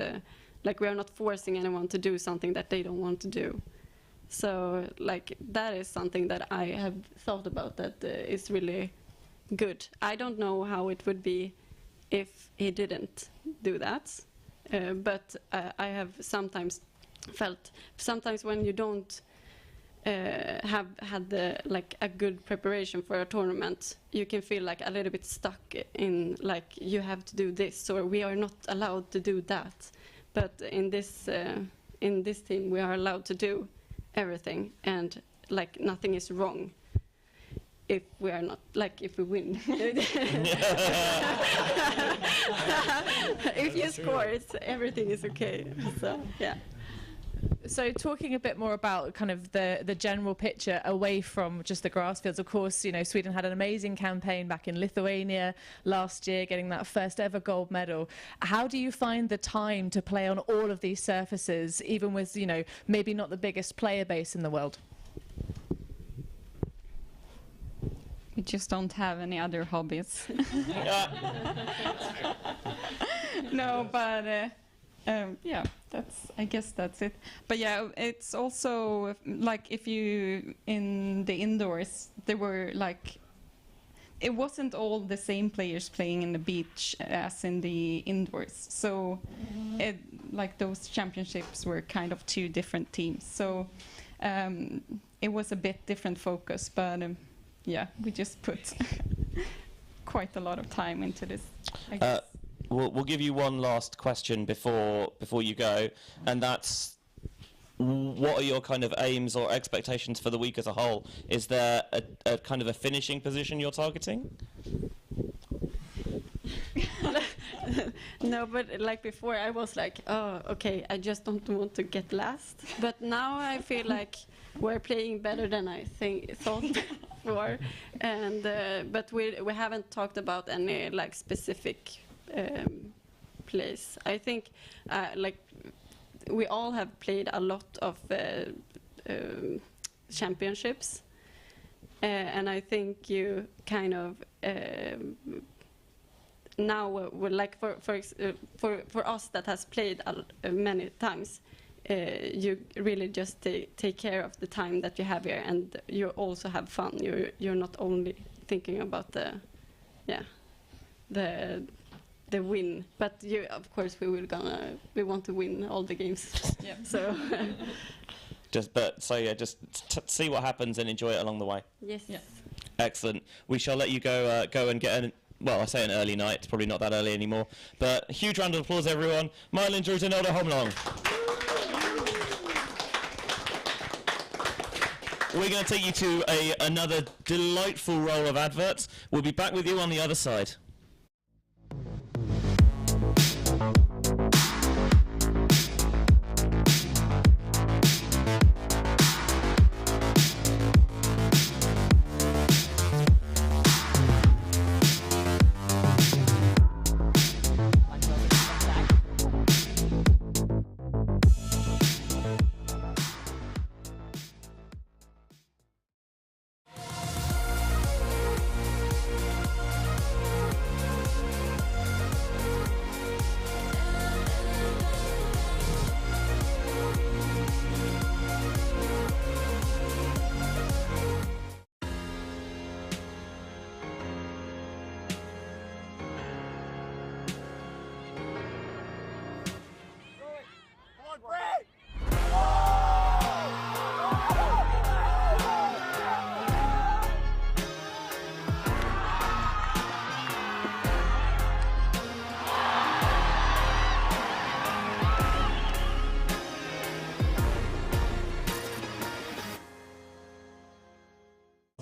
Speaker 20: like we are not forcing anyone to do something that they don't want to do. So like that is something that I have thought about that is really good. I don't know how it would be if he didn't do that. But I have sometimes felt, when you don't have had like a good preparation for a tournament, you can feel like a little bit stuck in like you have to do this or we are not allowed to do that. But in this team we are allowed to do everything, and like nothing is wrong. If we are not, like, if we win. If you score, everything is okay. So, yeah.
Speaker 9: So talking a bit more about kind of the general picture away from just the grass fields, of course, Sweden had an amazing campaign back in Lithuania last year, getting that first ever gold medal. How do you find the time to play on all of these surfaces, even with, maybe not the biggest player base in the world?
Speaker 19: We just don't have any other hobbies. No, but yeah, I guess that's it. But yeah, it's also like if you in the indoors, there were like it wasn't all the same players playing in the beach as in the indoors. So like those championships were kind of 2 different teams. So it was a bit different focus, but. Yeah, we just put quite a lot of time into this. I guess.
Speaker 2: We'll give you one last question before you go, and that's what are your kind of aims or expectations for the week as a whole? Is there a kind of a finishing position you're targeting?
Speaker 20: No, but like before I was like, oh, okay, I just don't want to get last. But now I feel like we're playing better than I thought before, and but we haven't talked about any like specific place. I think like we all have played a lot of championships, and I think you kind of. Now we're like for us that has played many times, you really just take care of the time that you have here, and you also have fun. You're not only thinking about the win, but of course we want to win all the games. Yeah. So
Speaker 2: just see what happens and enjoy it along the way.
Speaker 20: Yes. Yeah.
Speaker 2: Excellent. We shall let you go and get well, I say an early night, it's probably not that early anymore. But a huge round of applause, everyone. Mylin Drutenelda Homlong. We're going to take you to another delightful roll of adverts. We'll be back with you on the other side.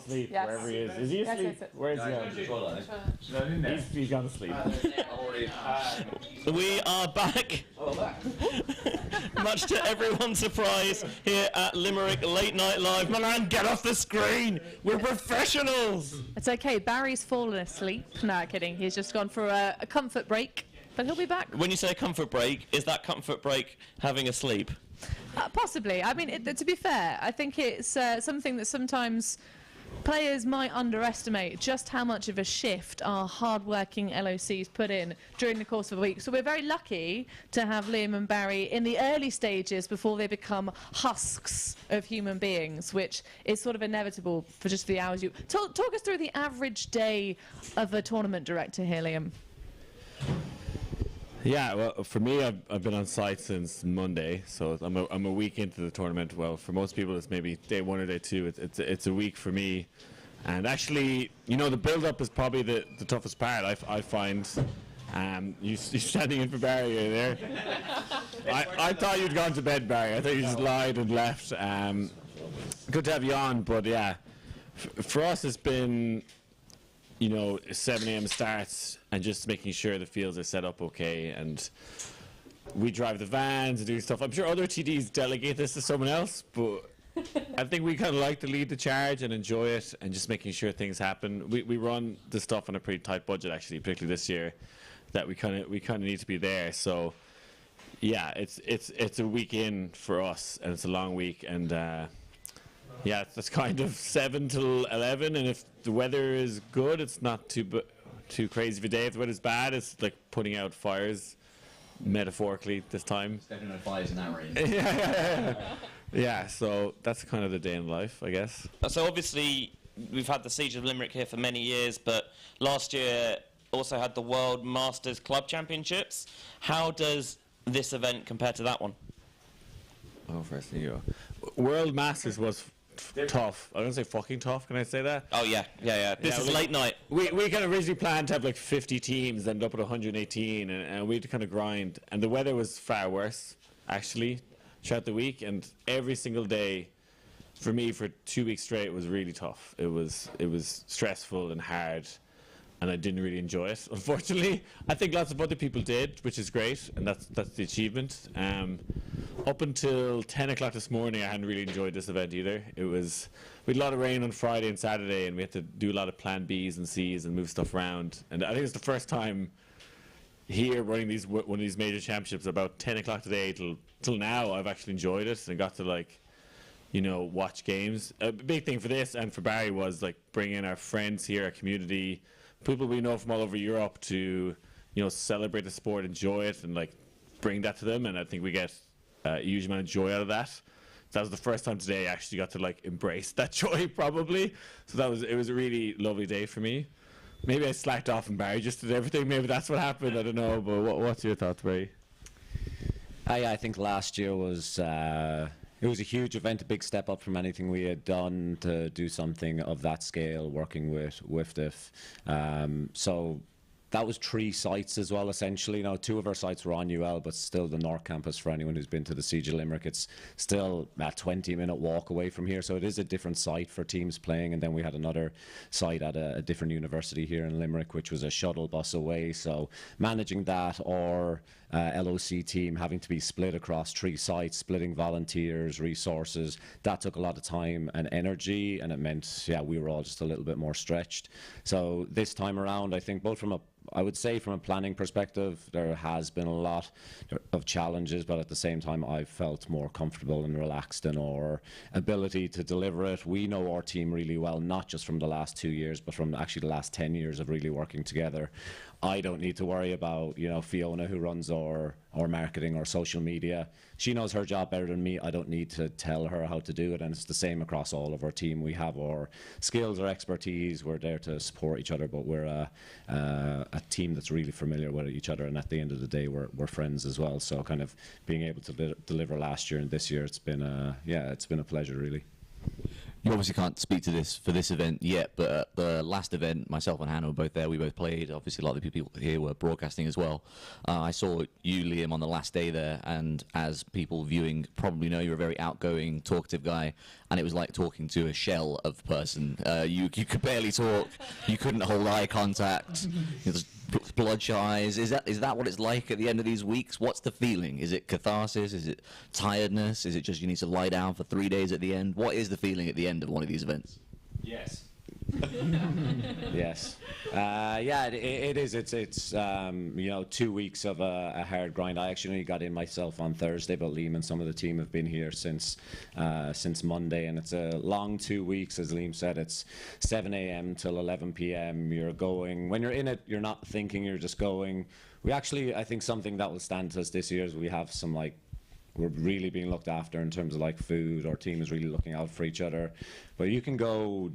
Speaker 8: asleep
Speaker 9: Yes.
Speaker 8: wherever he is. Is he
Speaker 9: Yes,
Speaker 8: asleep?
Speaker 9: yes, yes.
Speaker 8: Where is he? He's gone to sleep.
Speaker 2: We are back. Much to everyone's surprise, here at Limerick Late Night Live. Milan, get off the screen! We're professionals!
Speaker 9: It's okay. Barry's fallen asleep. No, kidding. He's just gone for a comfort break, but he'll be back.
Speaker 2: When you say a comfort break, is that comfort break having a sleep?
Speaker 9: Possibly. I mean, to be fair, I think it's something that sometimes players might underestimate just how much of a shift our hard-working LOCs put in during the course of a week. So we're very lucky to have Liam and Barry in the early stages before they become husks of human beings, which is sort of inevitable for just the hours you... Talk us through the average day of a tournament director here, Liam.
Speaker 8: Yeah, well, for me, I've been on site since Monday, so I'm a week into the tournament. Well, for most people, it's maybe day one or day two. It's a week for me, and actually, you know, the build-up is probably the toughest part. I find. You standing in for Barry, are you there? I thought you'd gone to bed, Barry. I thought you just lied and left. Good to have you on, but yeah, for us, it's been, you know, 7 a.m. starts and just making sure the fields are set up okay, and we drive the vans and do stuff. I'm sure other TDs delegate this to someone else, but I think we kind of like to lead the charge and enjoy it and just making sure things happen. We run the stuff on a pretty tight budget, actually, particularly this year, that we kind of need to be there. So yeah, it's a week in for us, and it's a long week, and yeah, that's kind of 7 till 11, and if the weather is good, it's not too crazy of a day. If the weather's bad, it's like putting out fires, metaphorically this time.
Speaker 5: Stepping on fires in that range.
Speaker 8: Yeah, so that's kind of the day in life, I guess.
Speaker 2: So obviously, we've had the Siege of Limerick here for many years, but last year also had the World Masters Club Championships. How does this event compare to that one?
Speaker 8: Oh, first you go. World Masters was tough. I don't say fucking tough. Can I say that?
Speaker 2: Oh yeah. This is late night.
Speaker 8: We kind of originally planned to have like 50 teams, ended up at 118, and we had to kind of grind. And the weather was far worse, actually, throughout the week. And every single day, for me, for 2 weeks straight, was really tough. It was stressful and hard, and I didn't really enjoy it. Unfortunately, I think lots of other people did, which is great, and that's the achievement. Up until 10 o'clock this morning, I hadn't really enjoyed this event either. We had a lot of rain on Friday and Saturday, and we had to do a lot of plan Bs and Cs and move stuff around. And I think it's the first time here running one of these major championships about 10 o'clock today till now I've actually enjoyed it and got to, like, you know, watch games. A big thing for this and for Barry was like bringing our friends here, our community, people we know from all over Europe to, you know, celebrate the sport, enjoy it, and like bring that to them. And I think we get a huge amount of joy out of that. That was the first time today I actually got to like embrace that joy, probably. So it was a really lovely day for me. Maybe I slacked off and Barry just did everything. Maybe that's what happened. I don't know. But what's your thoughts, Barry?
Speaker 21: I think last year was it was a huge event, a big step up from anything we had done to do something of that scale, working with WIFDF. So that was 3 sites as well, essentially. Now, 2 of our sites were on UL, but still the North Campus, for anyone who's been to the Siege of Limerick, it's still a 20-minute walk away from here. So it is a different site for teams playing. And then we had another site at a different university here in Limerick, which was a shuttle bus away. So managing that, or LOC team having to be split across 3 sites, splitting volunteers, resources, that took a lot of time and energy, and it meant, yeah, we were all just a little bit more stretched. So this time around, I think both I would say from a planning perspective, there has been a lot of challenges, but at the same time, I've felt more comfortable and relaxed in our ability to deliver it. We know our team really well, not just from the last 2 years, but from actually the last 10 years of really working together. I don't need to worry about, you know, Fiona, who runs our marketing or social media. She knows her job better than me. I don't need to tell her how to do it, and it's the same across all of our team. We have our skills, our expertise. We're there to support each other, but we're a team that's really familiar with each other, and at the end of the day, we're friends as well. So kind of being able to deliver last year and this year, it's been a pleasure, really.
Speaker 5: You obviously can't speak to this for this event yet, but at the last event, myself and Hannah were both there. We both played. Obviously, a lot of the people here were broadcasting as well. I saw you, Liam, on the last day there, and as people viewing probably know, you're a very outgoing, talkative guy, and it was like talking to a shell of person. You could barely talk. You couldn't hold eye contact. Bloodshot eyes. Is that what it's like at the end of these weeks? What's the feeling? Is it catharsis? Is it tiredness? Is it just you need to lie down for 3 days at the end? What is the feeling at the end of one of these events?
Speaker 10: Yes.
Speaker 21: Yes. It is. It's 2 weeks of a hard grind. I actually only got in myself on Thursday, but Liam and some of the team have been here since Monday, and it's a long 2 weeks. As Liam said, it's 7 a.m. till 11 p.m. You're going. When you're in it, you're not thinking. You're just going. I think something that will stand to us this year is we have some we're really being looked after in terms of food. Our team is really looking out for each other. But you can go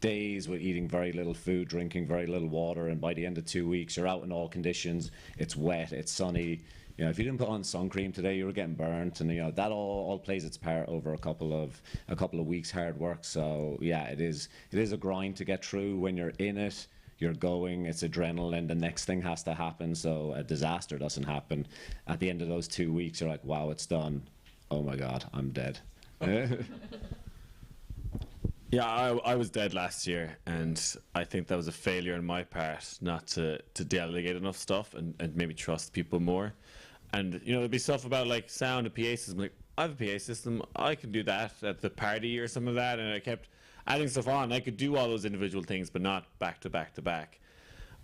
Speaker 21: days with eating very little food, drinking very little water, and by the end of 2 weeks you're out in all conditions. It's wet, it's sunny. If you didn't put on sun cream today, you were getting burnt, and that all plays its part over a couple of weeks hard work. So yeah, it is a grind to get through. When you're in it, you're going, it's adrenaline, the next thing has to happen so a disaster doesn't happen. At the end of those 2 weeks you're like, wow, it's done. Oh my god, I'm dead.
Speaker 8: Yeah, I was dead last year, and I think that was a failure on my part not to delegate enough stuff and maybe trust people more. And there'd be stuff about sound and PA system. I have a PA system, I can do that at the party or some of that, and I kept adding stuff on. I could do all those individual things, but not back to back to back.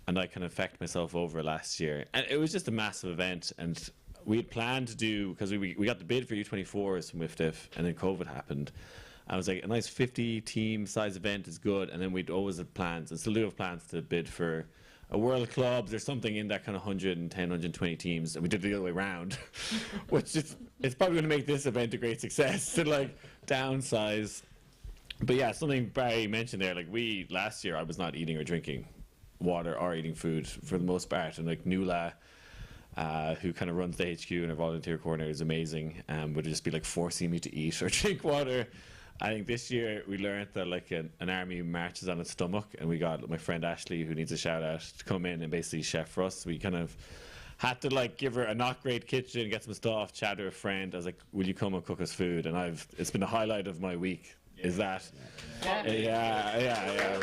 Speaker 8: And I kind of fucked myself over last year, and it was just a massive event. And we had planned to do, because we got the bid for U24s from WIFDF, and then COVID happened. I was like, a nice 50-team size event is good, and then we'd always have plans, and still do have plans to bid for a World Clubs or something in that kind of 110, 120 teams, and we did it the other way around, which it's probably going to make this event a great success to downsize. But yeah, something Barry mentioned there, last year I was not eating or drinking water or eating food for the most part, and Nuala, who kind of runs the HQ and our volunteer corner, is amazing, would just be forcing me to eat or drink water. I think this year we learned that an army marches on its stomach, and we got my friend Ashley, who needs a shout out, to come in and basically chef for us. We kind of had to give her a not great kitchen, get some stuff, chat to a friend. I was like, will you come and cook us food? And it's been the highlight of my week. Is that? Yeah.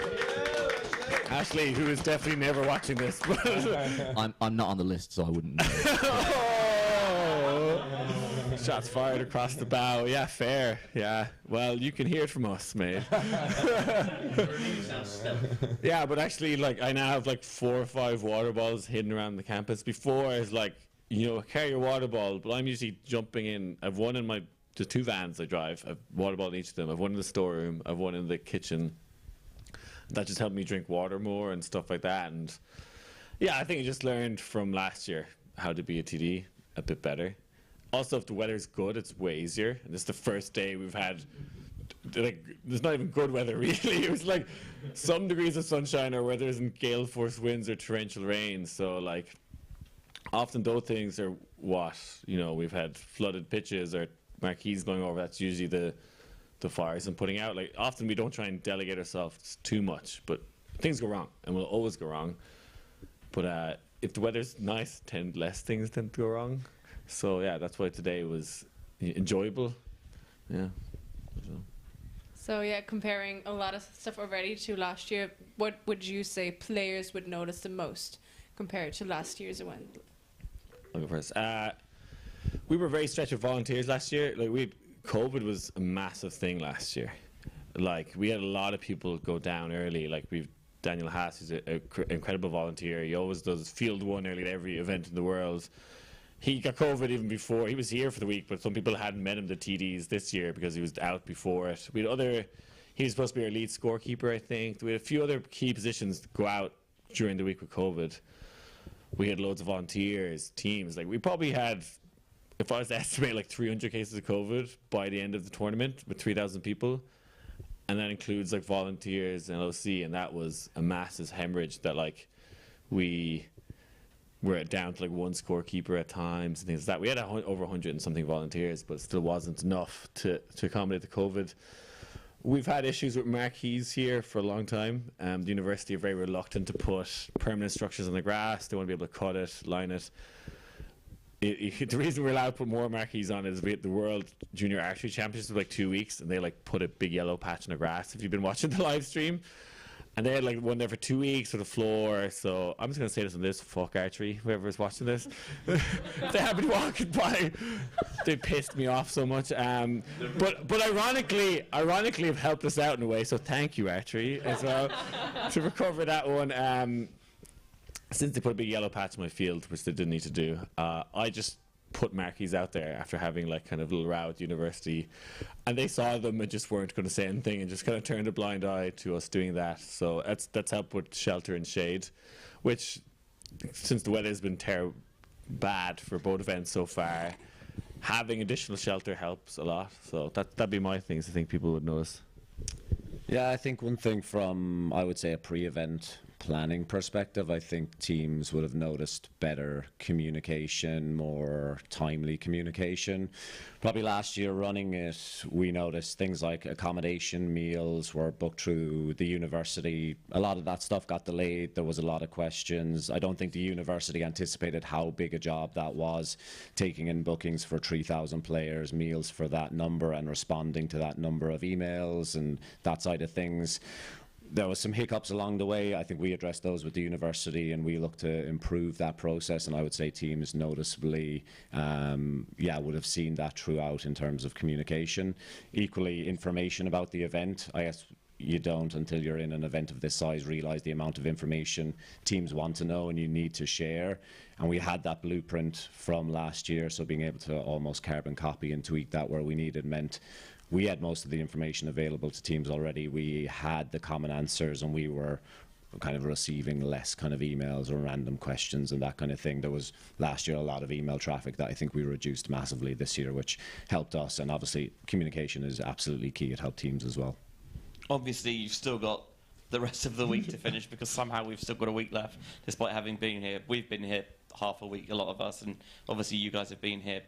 Speaker 8: Ashley, who is definitely never watching this.
Speaker 5: I'm not on the list, so I wouldn't know.
Speaker 8: Shots fired across the bow. Yeah, fair. Yeah. Well, you can hear it from us, mate. Yeah, but actually, I now have 4 or 5 water balls hidden around the campus. Before, it's carry your water ball, but I'm usually jumping in. I've one in the 2 vans I drive. I've water ball in each of them. I've one in the storeroom. I've one in the kitchen. That just helped me drink water more and stuff like that. And yeah, I think I just learned from last year how to be a TD a bit better. Also, if the weather's good, it's way easier. And this is the first day we've had, there's not even good weather, really. It was some degrees of sunshine, or where there isn't gale force winds or torrential rain. So, often those things are what, we've had flooded pitches or marquees going over. That's usually the fires I'm putting out. Often we don't try and delegate ourselves too much, but things go wrong, and will always go wrong. But if the weather's nice, less things tend to go wrong. So yeah, that's why today was enjoyable. Yeah.
Speaker 3: So yeah, comparing a lot of stuff already to last year, what would you say players would notice the most compared to last year's event?
Speaker 8: I'll go first. We were very stretched with volunteers last year. COVID was a massive thing last year. We had a lot of people go down early. We've Daniel Haas, who's an incredible volunteer. He always does field one early at every event in the world. He got COVID even before. He was here for the week, but some people hadn't met him, the TDs, this year because he was out before it. He was supposed to be our lead scorekeeper, I think. We had a few other key positions go out during the week with COVID. We had loads of volunteers, teams. We probably had, if I was to estimate, 300 cases of COVID by the end of the tournament with 3,000 people. And that includes volunteers and LOC, and that was a massive hemorrhage that we're down to 1 scorekeeper at times and things like that. We had over 100 and something volunteers, but it still wasn't enough to accommodate the COVID. We've had issues with marquees here for a long time. The university are very reluctant to put permanent structures on the grass. They want to be able to cut it, line it. The reason we're allowed to put more marquees on is we had the World Junior Archery Championships like 2 weeks, and they like put a big yellow patch on the grass. If you've been watching the live stream, and they had like one there for 2 weeks for the floor. So I'm just gonna say this on this: fuck archery. Whoever's watching this, they have been walking by. They pissed me off so much. But ironically, have helped us out in a way. So thank you, archery, as well, to recover that one. Since they put a big yellow patch in my field, which they didn't need to do, I just put marquees out there after having like kind of a little row at university, and they saw them and just weren't going to say anything and just kind of turned a blind eye to us doing that. So that's helped with shelter and shade, which since the weather has been bad for both events so far, having additional shelter helps a lot. So that'd be my things I think people would notice.
Speaker 21: Yeah, I think one thing from, I would say, a pre-event planning perspective, I think teams would have noticed better communication, more timely communication. Probably last year running it, we noticed things like accommodation, meals were booked through the university. A lot of that stuff got delayed. There was a lot of questions. I don't think the university anticipated how big a job that was, taking in bookings for 3,000 players, meals for that number, and responding to that number of emails and that side of things. There was some hiccups along the way. I think we addressed those with the university, and we looked to improve that process. And I would say teams noticeably, would have seen that throughout in terms of communication. Equally, information about the event. I guess you don't, until you're in an event of this size, realize the amount of information teams want to know and you need to share. And we had that blueprint from last year, so being able to almost carbon copy and tweak that where we needed meant we had most of the information available to teams already. We had the common answers, and we were kind of receiving less kind of emails or random questions and that kind of thing. There was last year a lot of email traffic that I think we reduced massively this year, which helped us. And obviously communication is absolutely key. It helped teams as well.
Speaker 2: Obviously, you've still got the rest of the week to finish, because somehow we've still got a week left, despite having been here. We've been here half a week, a lot of us, and obviously you guys have been here,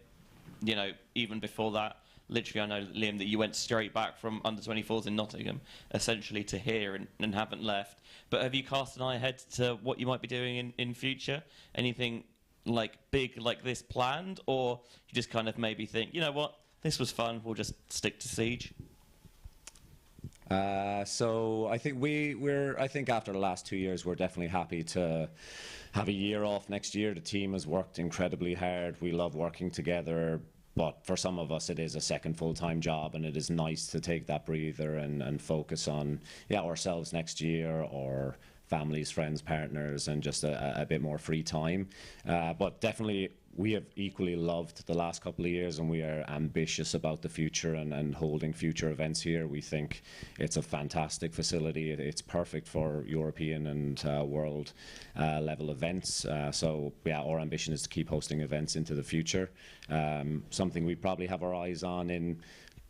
Speaker 2: you know, even before that. Literally, I know, Liam, that you went straight back from under-24s in Nottingham, essentially, to here and haven't left. But have you cast an eye ahead to what you might be doing in future? Anything like big like this planned, or you just kind of maybe think, you know what, this was fun, we'll just stick to Siege?
Speaker 21: So I think I think after the last 2 years, we're definitely happy to have a year off next year. The team has worked incredibly hard. We love working together. But for some of us, it is a second full-time job, and it is nice to take that breather and focus on ourselves next year, or families, friends, partners, and just a bit more free time. But definitely, we have equally loved the last couple of years, and we are ambitious about the future and holding future events here. We think it's a fantastic facility. It's perfect for European and world level events. So our ambition is to keep hosting events into the future. Something we probably have our eyes on in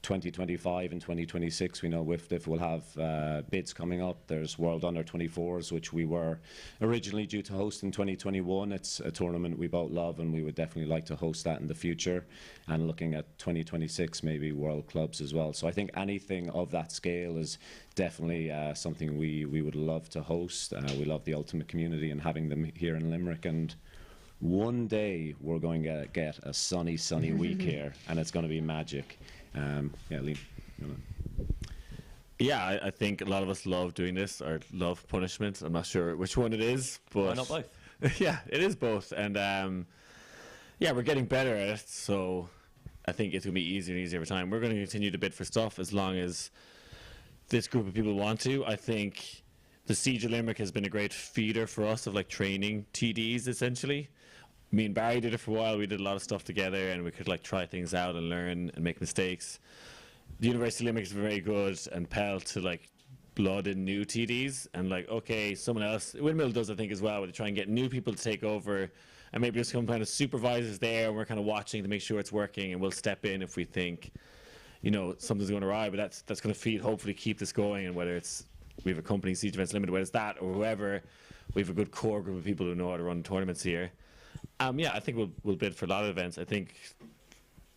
Speaker 21: 2025 and 2026, we know WIFDF will have bids coming up. There's World Under 24s, which we were originally due to host in 2021. It's a tournament we both love, and we would definitely like to host that in the future. And looking at 2026, maybe World Clubs as well. So I think anything of that scale is definitely something we would love to host. We love the Ultimate community and having them here in Limerick. And one day we're going to get a sunny week here, and it's going to be magic. Liam.
Speaker 8: Yeah, I think a lot of us love doing this, or love punishment. I'm not sure which one it is, but
Speaker 2: why not both?
Speaker 8: Yeah, it is both, and we're getting better at it. So I think it's gonna be easier and easier every time. We're going to continue to bid for stuff as long as this group of people want to. I think the Siege of Limerick has been a great feeder for us of like training TDs essentially. Me and Barry did it for a while. We did a lot of stuff together, and we could like try things out and learn and make mistakes. The University of Limerick is very good and Pell to like blood in new TDs, and like, okay, someone else, Windmill does I think as well, where they try and get new people to take over and maybe just come kind of supervisors there, and we're kind of watching to make sure it's working, and we'll step in if we think, you know, something's going awry. But that's going to feed, hopefully keep this going. And whether it's we have a company, Siege Events Limited, whether it's that or whoever, we have a good core group of people who know how to run tournaments here. I think we'll bid for a lot of events. I think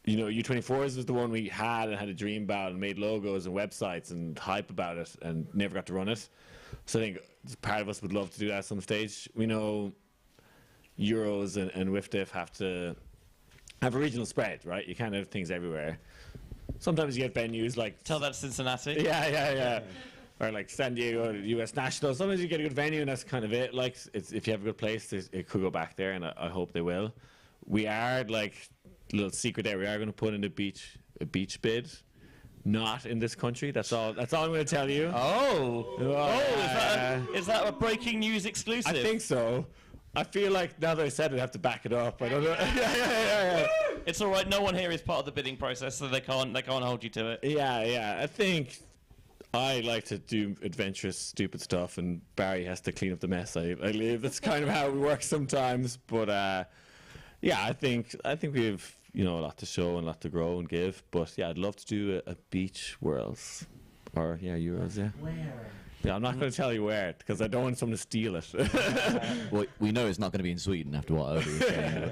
Speaker 8: you know, U24s was the one we had and had a dream about and made logos and websites and hype about it and never got to run it. So I think part of us would love to do that at some stage. We know Euros and WIFDIF have to have a regional spread, right? You can't have things everywhere. Sometimes you get venues like...
Speaker 2: Tell that Cincinnati.
Speaker 8: Yeah. Or like San Diego, US National. Sometimes you get a good venue and that's kind of it. Like, if you have a good place, it could go back there, and I hope they will. We are, like, a little secret there, we are going to put in a beach bid. Not in this country. That's all I'm going to tell you.
Speaker 2: Is that a breaking news exclusive?
Speaker 8: I think so. I feel like now that I said it, I have to back it up. I don't know. Yeah.
Speaker 2: It's all right. No one here is part of the bidding process, so they can't hold you to it.
Speaker 8: Yeah. I think I like to do adventurous, stupid stuff, and Barry has to clean up the mess I leave. That's kind of how it works sometimes. But yeah, I think we have, you know, a lot to show and a lot to grow and give. But yeah, I'd love to do a beach Worlds, or Euros. Yeah.
Speaker 14: Where?
Speaker 8: Yeah, I'm not going to tell you where, because I don't want someone to steal it.
Speaker 5: Well, we know it's not going to be in Sweden after what Obi was saying.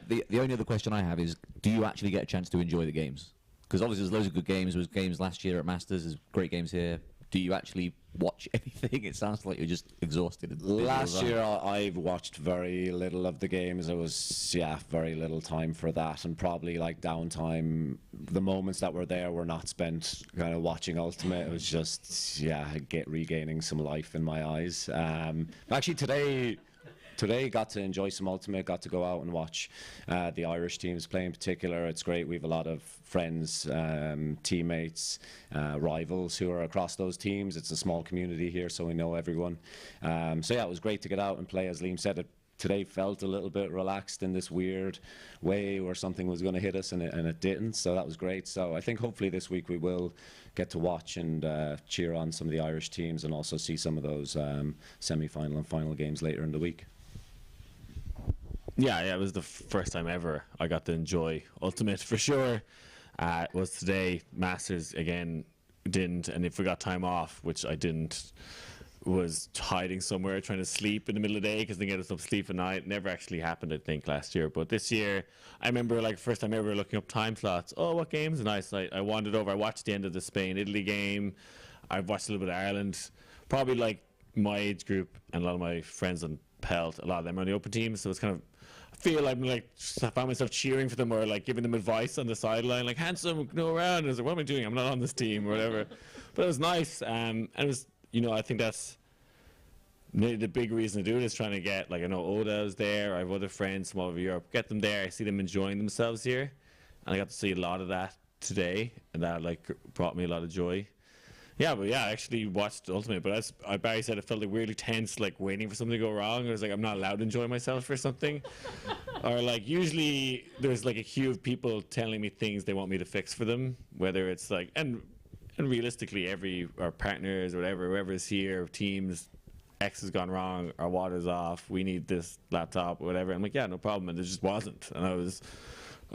Speaker 5: The only other question I have is, do you actually get a chance to enjoy the games? Because obviously there's loads of good games. There was games last year at Masters. There's great games here. Do you actually watch anything? It sounds like you're just exhausted. And busy all
Speaker 21: Last
Speaker 5: the time.
Speaker 21: year, I've watched very little of the games. It was, very little time for that, and probably like downtime. The moments that were there were not spent kind of watching Ultimate. It was just, regaining some life in my eyes. Actually, today got to enjoy some Ultimate, got to go out and watch the Irish teams play in particular. It's great. We have a lot of friends, teammates, rivals who are across those teams. It's a small community here, so we know everyone. So yeah, it was great to get out and play. As Liam said, today felt a little bit relaxed in this weird way where something was going to hit us and it didn't, so that was great. So I think hopefully this week we will get to watch and cheer on some of the Irish teams and also see some of those semi-final and final games later in the week.
Speaker 8: Yeah, it was the first time ever I got to enjoy Ultimate for sure. It was today. Masters again didn't, and if we got time off, which I didn't, was hiding somewhere trying to sleep in the middle of the day because they get us up sleep at night. Never actually happened, I think, last year. But this year, I remember like first time ever looking up time slots. Oh, what games are nice? I wandered over. I watched the end of the Spain-Italy game. I watched a little bit of Ireland. Probably like my age group and a lot of my friends on Pelt, a lot of them are on the open team, so it's kind of, I feel I'm like, I found myself cheering for them or like giving them advice on the sideline, like, handsome, go around. And I was like, what am I doing? I'm not on this team or whatever. But it was nice. And it was, I think that's the big reason to do it is trying to get, like, I know Oda's there. I have other friends from all over Europe. Get them there. I see them enjoying themselves here. And I got to see a lot of that today. And that, like, brought me a lot of joy. Yeah, I actually watched Ultimate, but as Barry said, it felt like weirdly tense, like waiting for something to go wrong. I was like, I'm not allowed to enjoy myself for something. Or like, usually there's like a queue of people telling me things they want me to fix for them, whether it's like, and realistically, our partners or whatever, whoever's here, teams, X has gone wrong, our water's off, we need this laptop or whatever. I'm like, yeah, no problem. And it just wasn't. And I was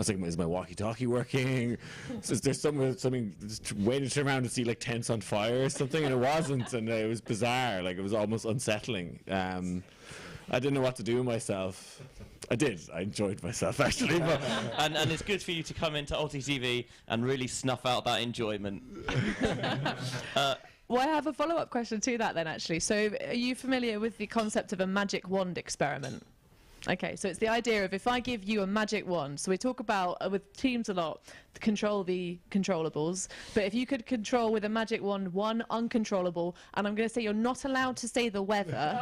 Speaker 8: like, is my walkie-talkie working? Is there something just waiting to turn around to see like tents on fire or something? And it wasn't, and it was bizarre. Like, it was almost unsettling. I didn't know what to do with myself. I did. I enjoyed myself, actually. But
Speaker 2: and it's good for you to come into ULTI.TV and really snuff out that enjoyment.
Speaker 9: Well, I have a follow-up question to that then, actually. So are you familiar with the concept of a magic wand experiment? Okay, so it's the idea of if I give you a magic wand, so we talk about, with teams a lot, to control the controllables, but if you could control with a magic wand one uncontrollable, and I'm going to say you're not allowed to say the weather.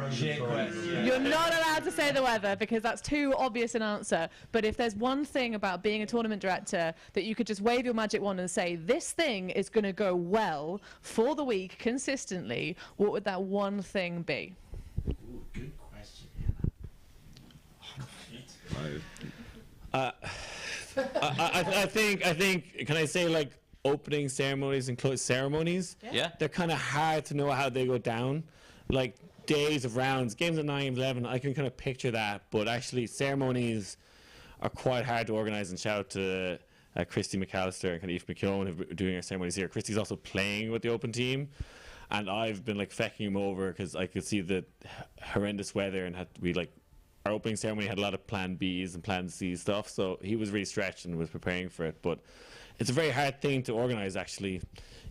Speaker 10: Shit question.
Speaker 9: You're not allowed to say the weather because that's too obvious an answer. But if there's one thing about being a tournament director that you could just wave your magic wand and say, this thing is going to go well for the week consistently, what would that one thing be?
Speaker 10: Good question,
Speaker 8: I think, can I say like opening ceremonies and closed ceremonies?
Speaker 2: Yeah.
Speaker 8: They're kind of hard to know how they go down. Like days of rounds, games at 9, 11, I can kind of picture that, but actually ceremonies are quite hard to organise. And shout out to Christy McAllister and kind of Eve McKeown who are doing our ceremonies here. Christy's also playing with the open team, and I've been like fecking him over because I could see the horrendous weather and had to be like our opening ceremony had a lot of plan Bs and plan C stuff, so he was really stretched and was preparing for it. But it's a very hard thing to organize, actually.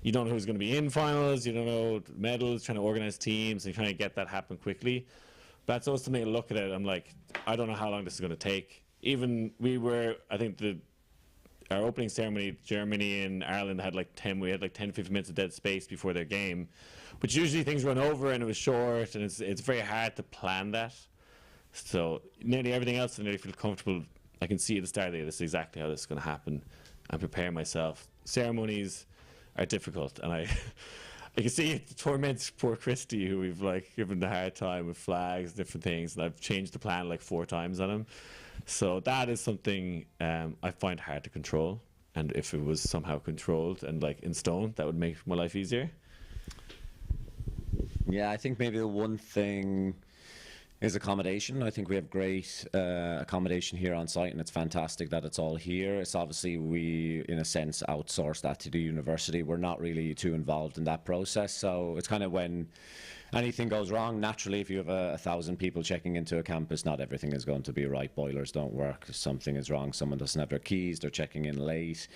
Speaker 8: You don't know who's going to be in finals, you don't know medals, trying to organize teams and trying to get that happen quickly. But that's also something to look at it. I'm like, I don't know how long this is going to take. Even I think our opening ceremony, Germany and Ireland had like 10 15 minutes of dead space before their game, which usually things run over and it was short, and it's very hard to plan that. So nearly everything else I nearly feel comfortable. I can see at the start of the day, this is exactly how this is going to happen. I'm preparing myself. Ceremonies are difficult, and I can see it torments poor Christy, who we've like given the hard time with flags, different things, and I've changed the plan like 4 times on him. So that is something I find hard to control, and if it was somehow controlled and like in stone, that would make my life easier.
Speaker 21: Yeah, I think maybe the one thing is accommodation. I think we have great accommodation here on site, and it's fantastic that it's all here. It's obviously we, in a sense, outsource that to the university. We're not really too involved in that process, so it's kind of when anything goes wrong, naturally, if you have 1,000 people checking into a campus, not everything is going to be right. Boilers don't work, something is wrong, someone doesn't have their keys, they're checking in late.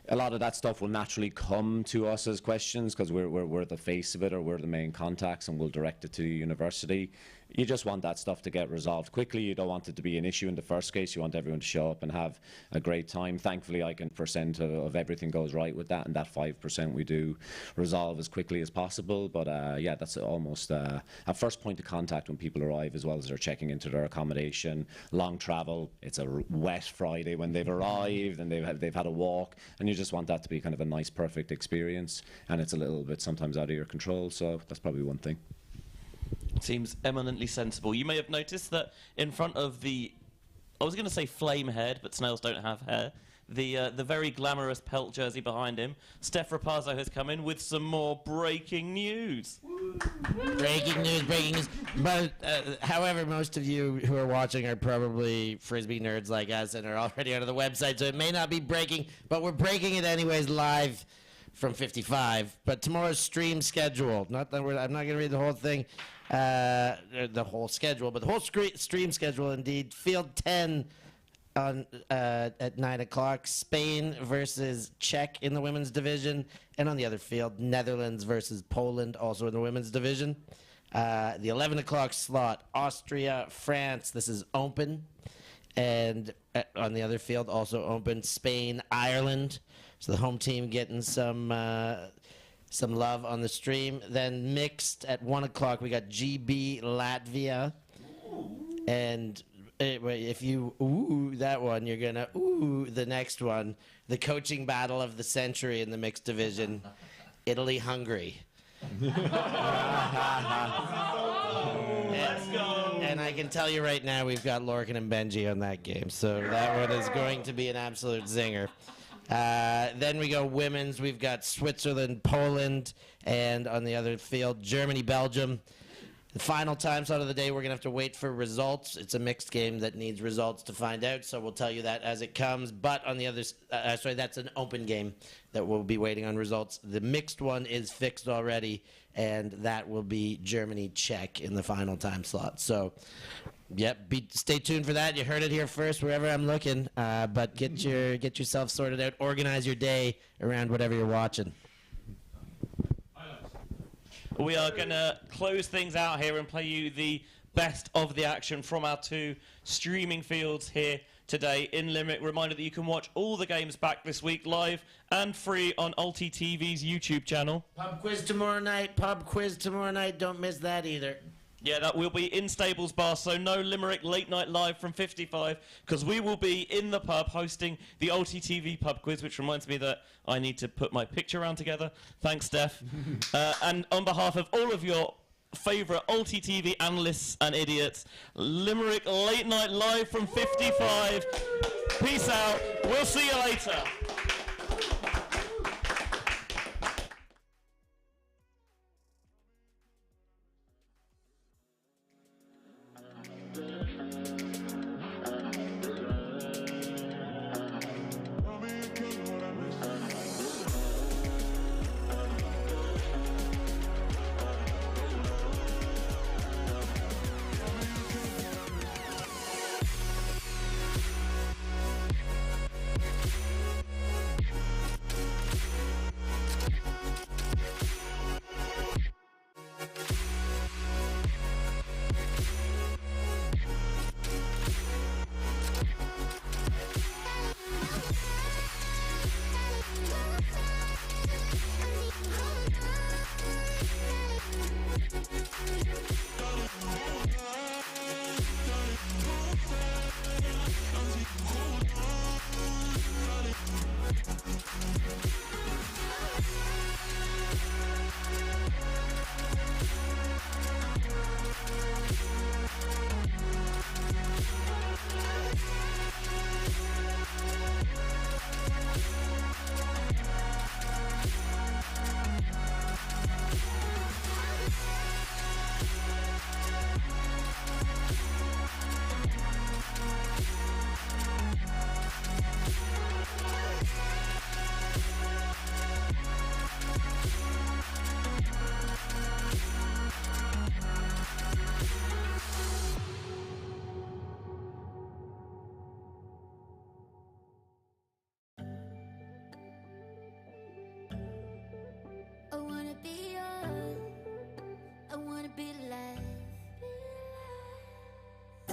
Speaker 21: A lot of that stuff will naturally come to us as questions because we're the face of it, or we're the main contacts, and we'll direct it to the university. You just want that stuff to get resolved quickly. You don't want it to be an issue in the first case. You want everyone to show up and have a great time. Thankfully, I can % of everything goes right with that, and that 5% we do resolve as quickly as possible. But yeah, that's almost a first point of contact when people arrive, as well as they're checking into their accommodation. Long travel, it's a wet Friday when they've arrived and they've had a walk, and you just want that to be kind of a nice, perfect experience. And it's a little bit sometimes out of your control, so that's probably one thing.
Speaker 2: Seems eminently sensible. You may have noticed that in front of I was going to say flame head, but snails don't have hair. The very glamorous pelt jersey behind him, Steph Rapazzo has come in with some more breaking news.
Speaker 13: Breaking news. But however, most of you who are watching are probably Frisbee nerds like us and are already on the website, so it may not be breaking, but we're breaking it anyways live from 55. But tomorrow's stream schedule, I'm not going to read the whole thing, the whole schedule, but the whole stream schedule indeed. Field 10 on at 9 o'clock, Spain versus Czech in the women's division, and on the other field, Netherlands versus Poland, also in the women's division. The 11 o'clock slot, Austria, France, this is open, and on the other field, also open, Spain, Ireland. So the home team getting some love on the stream. Then mixed at 1 o'clock, we got GB Latvia. And if you ooh that one, you're going to ooh the next one. The coaching battle of the century in the mixed division, Italy, Hungary. And I can tell you right now, we've got Lorcan and Benji on that game. So that one is going to be an absolute zinger. Then we go women's. We've got Switzerland, Poland, and on the other field, Germany, Belgium. The final time slot of the day, we're going to have to wait for results. It's a mixed game that needs results to find out, so we'll tell you that as it comes. But on the other, that's an open game that we'll be waiting on results. The mixed one is fixed already, and that will be Germany, Czech in the final time slot. So, yep, stay tuned for that. You heard it here first, wherever I'm looking. But get yourself sorted out. Organize your day around whatever you're watching.
Speaker 2: We are going to close things out here and play you the best of the action from our 2 streaming fields here today in Limerick. Reminder that you can watch all the games back this week live and free on ULTI.TV's YouTube channel.
Speaker 13: Pub quiz tomorrow night. Don't miss that either.
Speaker 2: Yeah, that will be in Stables Bar, so no Limerick Late Night Live from 55, because we will be in the pub hosting the ULTI.TV pub quiz, which reminds me that I need to put my picture around together. Thanks, Steph. And on behalf of all of your favourite ULTI.TV analysts and idiots, Limerick Late Night Live from 55. Peace out. We'll see you later.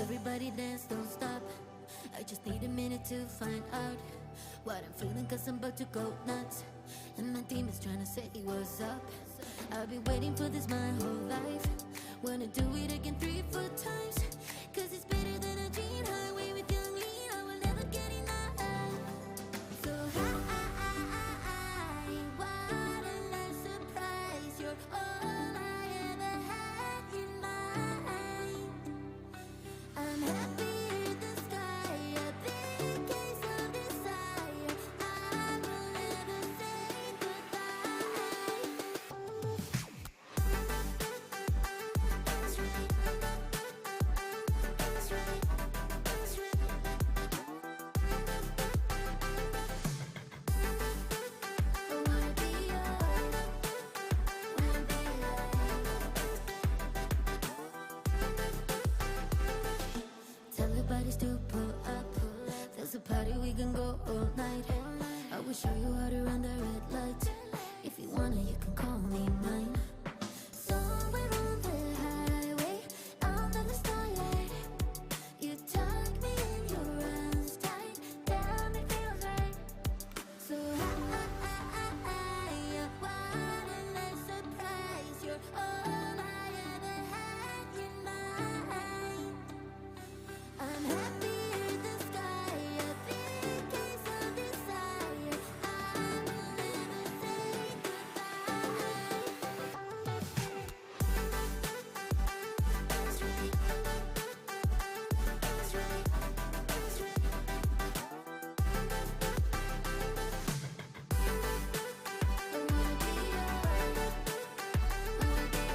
Speaker 1: Everybody dance, don't stop. I just need a minute to find out what I'm feeling, cause I'm about to go nuts. And my team is trying to say what's up. I've been waiting for this my whole life. Wanna do it again 3, 4 times. Cause it's better than a dream. Highway with young lean, I will never get enough. So high, what a nice surprise. You're all I ever had in mind. I'm happy in the sky, a big case of desire. I will never say goodbye. That's right. That's right. That's right. I wanna be yours. Wanna be Tell your bodies to pull up. There's a party, we can go all night. I will show you how to run the red light. If you wanna, you can call me mine. Somewhere on the highway, under the starlight, you tuck me in your arms tight. Damn, it feels right. So high, what a nice surprise. You're all I ever had in mind. I'm happy in the sky, a big case of desire. I will never say goodbye. That's right. That's right. That's right. I wanna be yours. Wanna be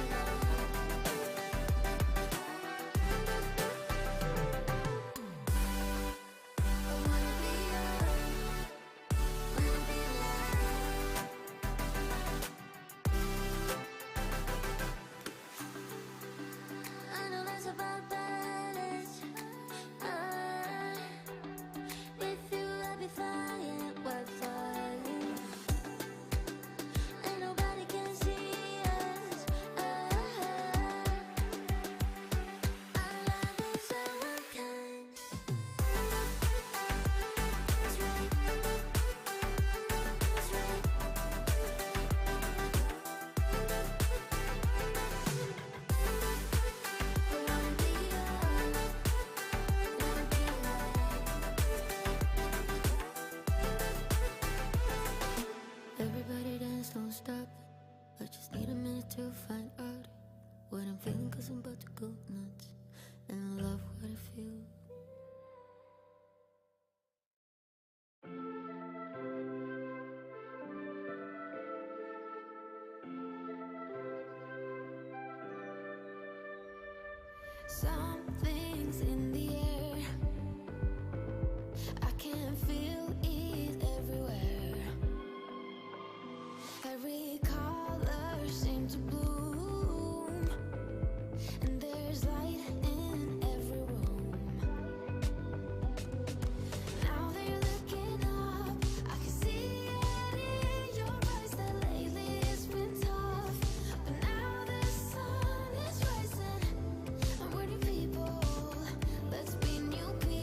Speaker 1: I know less about balance. With you I'll be flying, we're flying. And nobody can see us. Our love is so unkind. That's right. That's right. I wanna be yours. Wanna be Everybody dance, don't stop. I just need a minute to find out what I'm feeling, cause I'm about to go nuts. And I love what I feel. Something's in the air. I can feel it everywhere. Every color seems to bloom, and there's light in every room. Now they're looking up. I can see it in your eyes that lately it's been tough. But now the sun is rising. I'm ready, people. Let's be new people.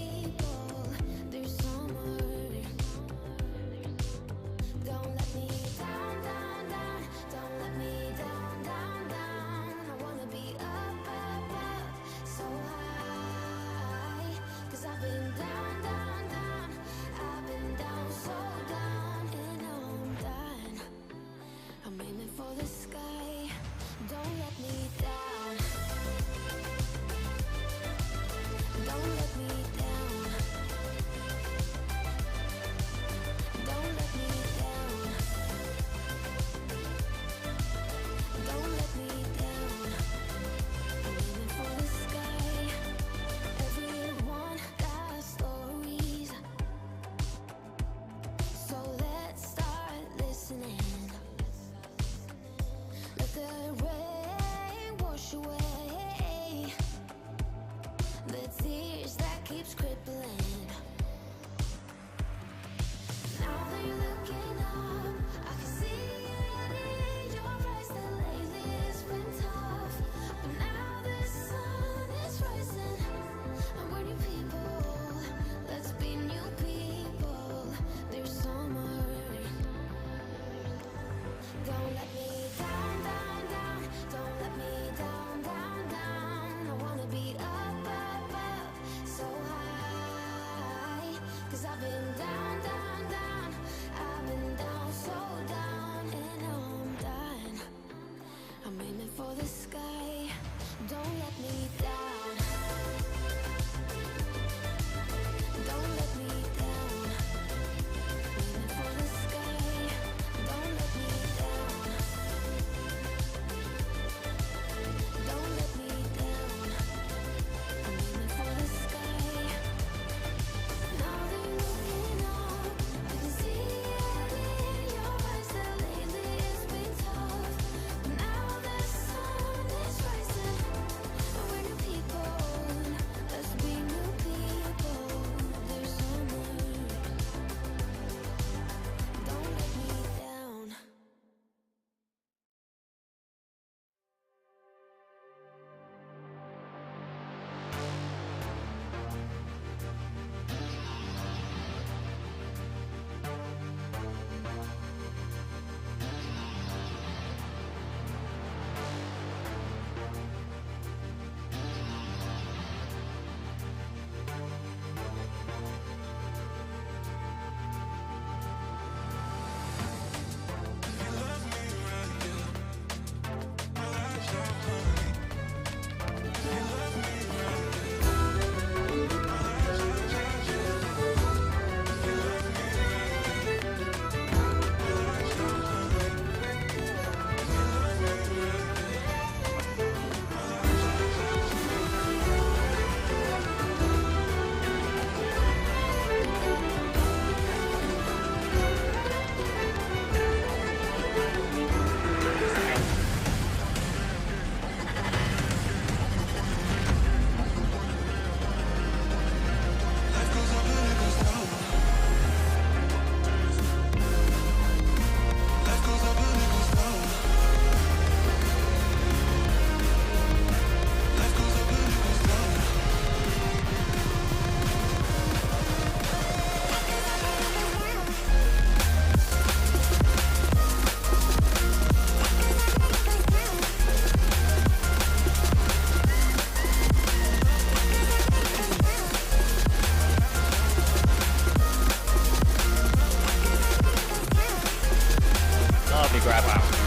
Speaker 7: grab out.